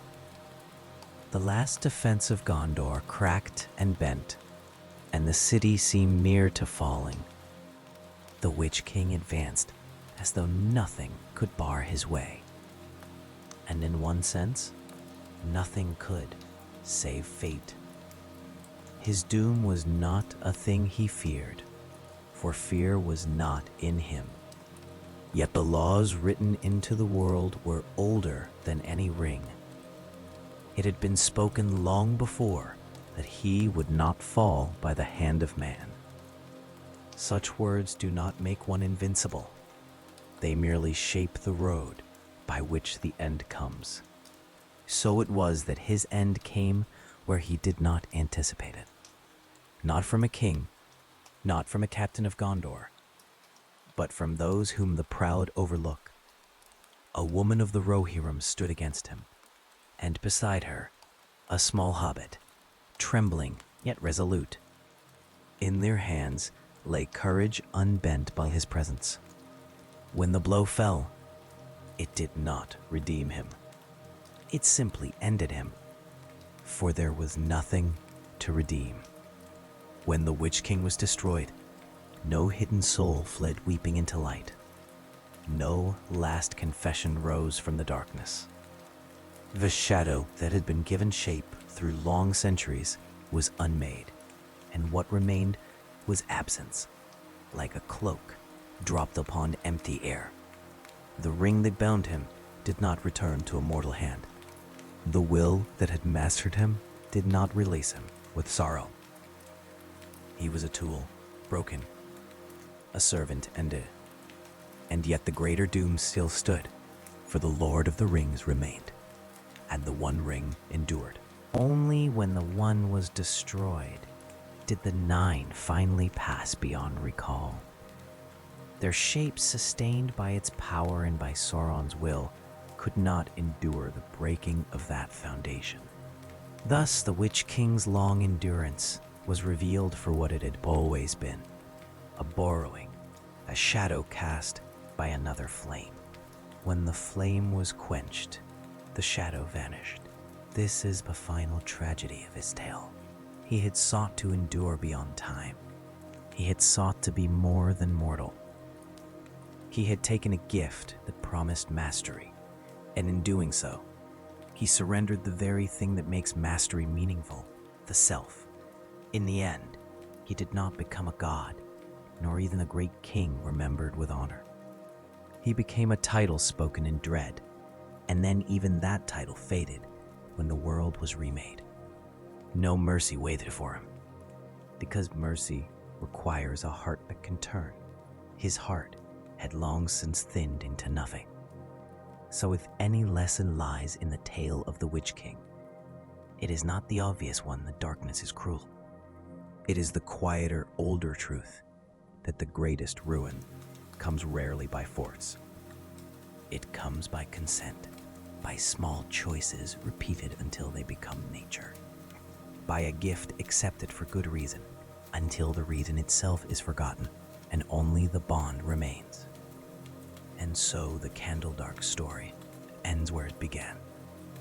The last defense of Gondor cracked and bent, and the city seemed near to falling. The Witch-King advanced as though nothing could bar his way. And in one sense, nothing could, save fate. His doom was not a thing he feared, for fear was not in him. Yet the laws written into the world were older than any ring. It had been spoken long before that he would not fall by the hand of man. Such words do not make one invincible. They merely shape the road by which the end comes. So it was that his end came where he did not anticipate it. Not from a king, not from a captain of Gondor, but from those whom the proud overlook. A woman of the Rohirrim stood against him, and beside her, a small hobbit, trembling yet resolute. In their hands lay courage unbent by his presence. When the blow fell, it did not redeem him. It simply ended him. for there was nothing to redeem. When the Witch King was destroyed, no hidden soul fled weeping into light. No last confession rose from the darkness. The shadow that had been given shape through long centuries was unmade, and what remained was absence, like a cloak dropped upon empty air. The ring that bound him did not return to a mortal hand. The will that had mastered him did not release him with sorrow. He was a tool, broken, a servant ended, and yet the greater doom still stood, for the Lord of the Rings remained, and the One Ring endured. Only when the One was destroyed did the Nine finally pass beyond recall. Their shape, sustained by its power and by Sauron's will, could not endure the breaking of that foundation. Thus, the Witch King's long endurance was revealed for what it had always been, a borrowing, a shadow cast by another flame. When the flame was quenched, the shadow vanished. This is the final tragedy of his tale. He had sought to endure beyond time. He had sought to be more than mortal. He had taken a gift that promised mastery, and in doing so, he surrendered the very thing that makes mastery meaningful, the self. In the end, he did not become a god, nor even a great king remembered with honor. He became a title spoken in dread, and then even that title faded when the world was remade. No mercy waited for him, because mercy requires a heart that can turn. His heart had long since thinned into nothing. So if any lesson lies in the tale of the Witch King, it is not the obvious one that darkness is cruel. It is the quieter, older truth that the greatest ruin comes rarely by force. It comes by consent, by small choices repeated until they become nature, by a gift accepted for good reason until the reason itself is forgotten and only the bond remains. And so the Candledark story ends where it began,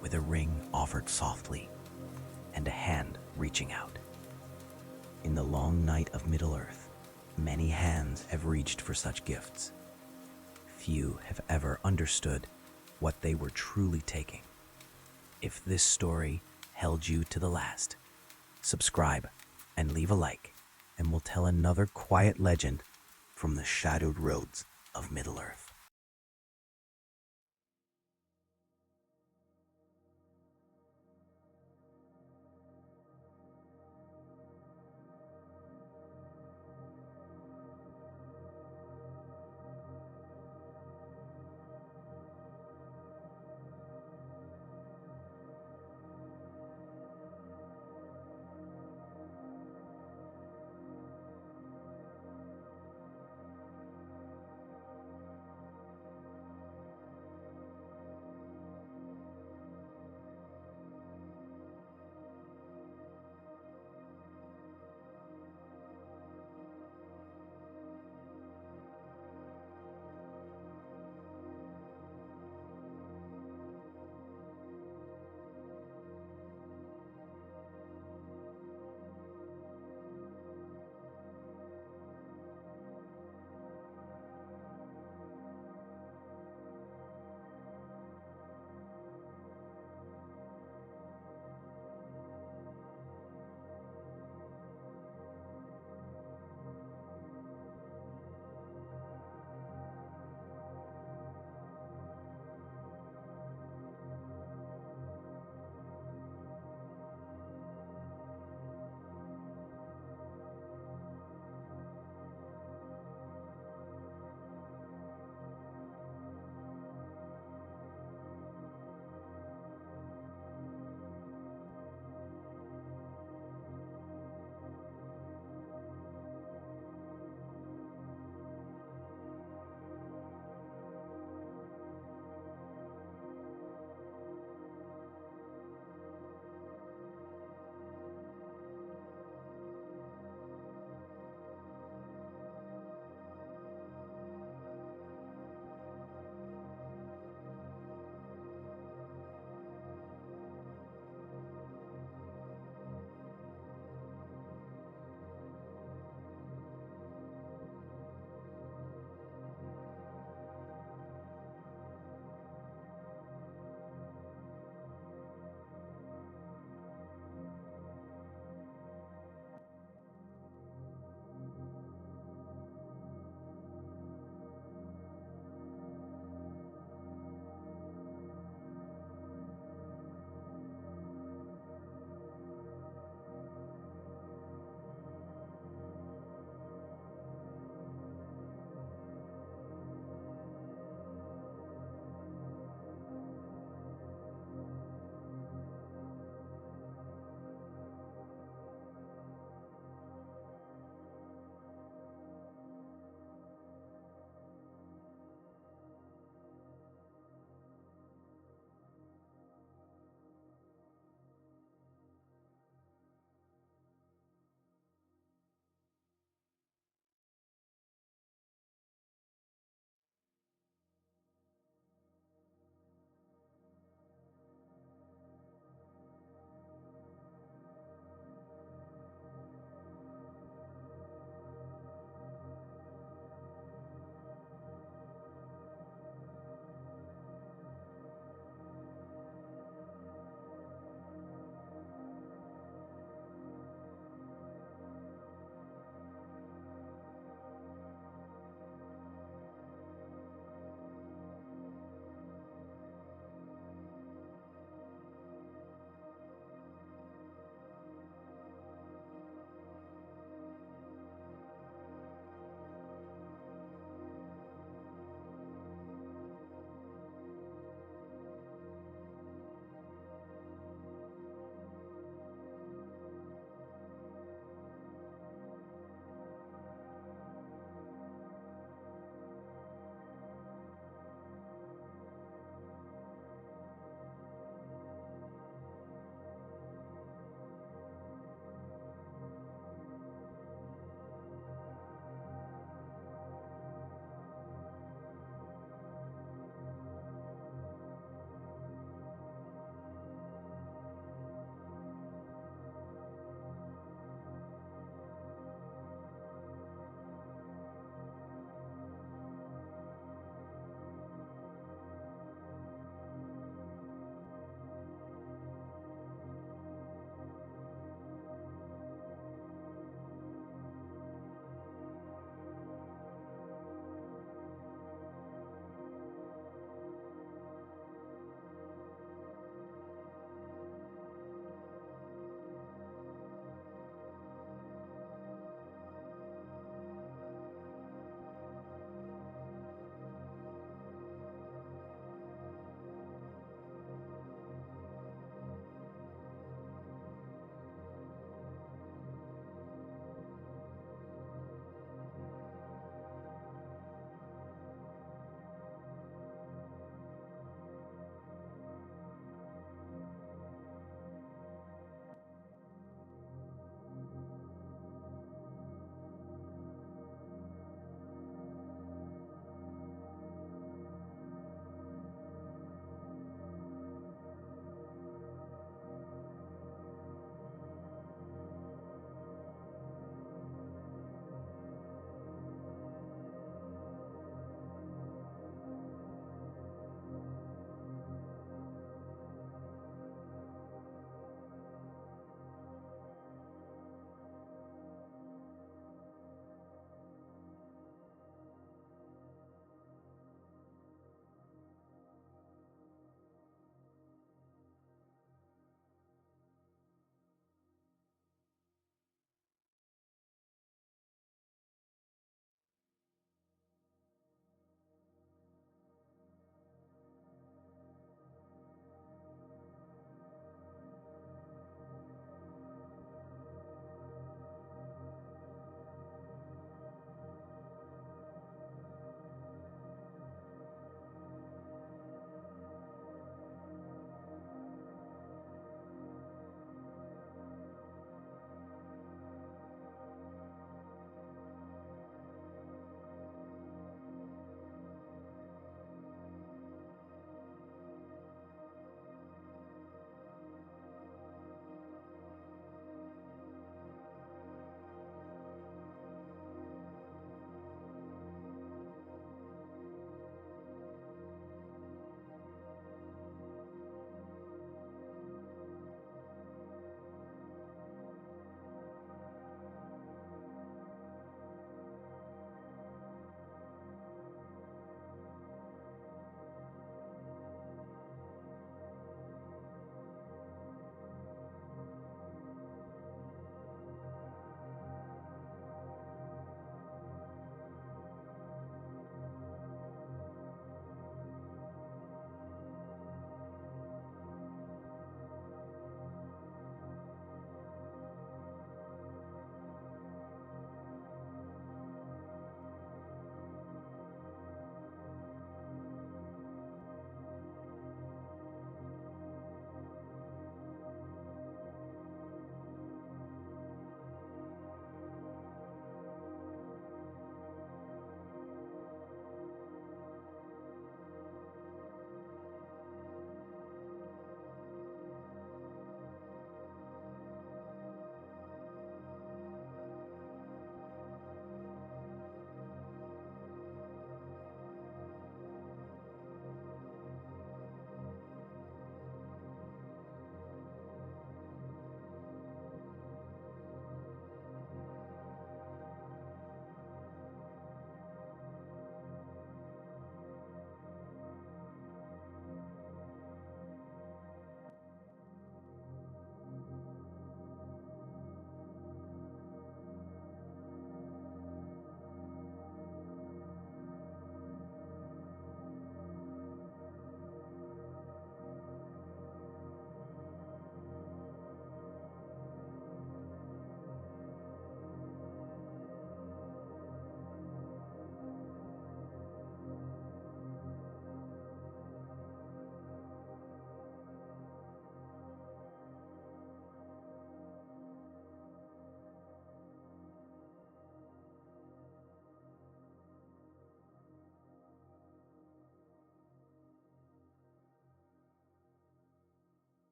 with a ring offered softly and a hand reaching out. In the long night of Middle-earth, many hands have reached for such gifts. Few have ever understood what they were truly taking. If this story held you to the last, subscribe and leave a like, and we'll tell another quiet legend from the shadowed roads of Middle-earth.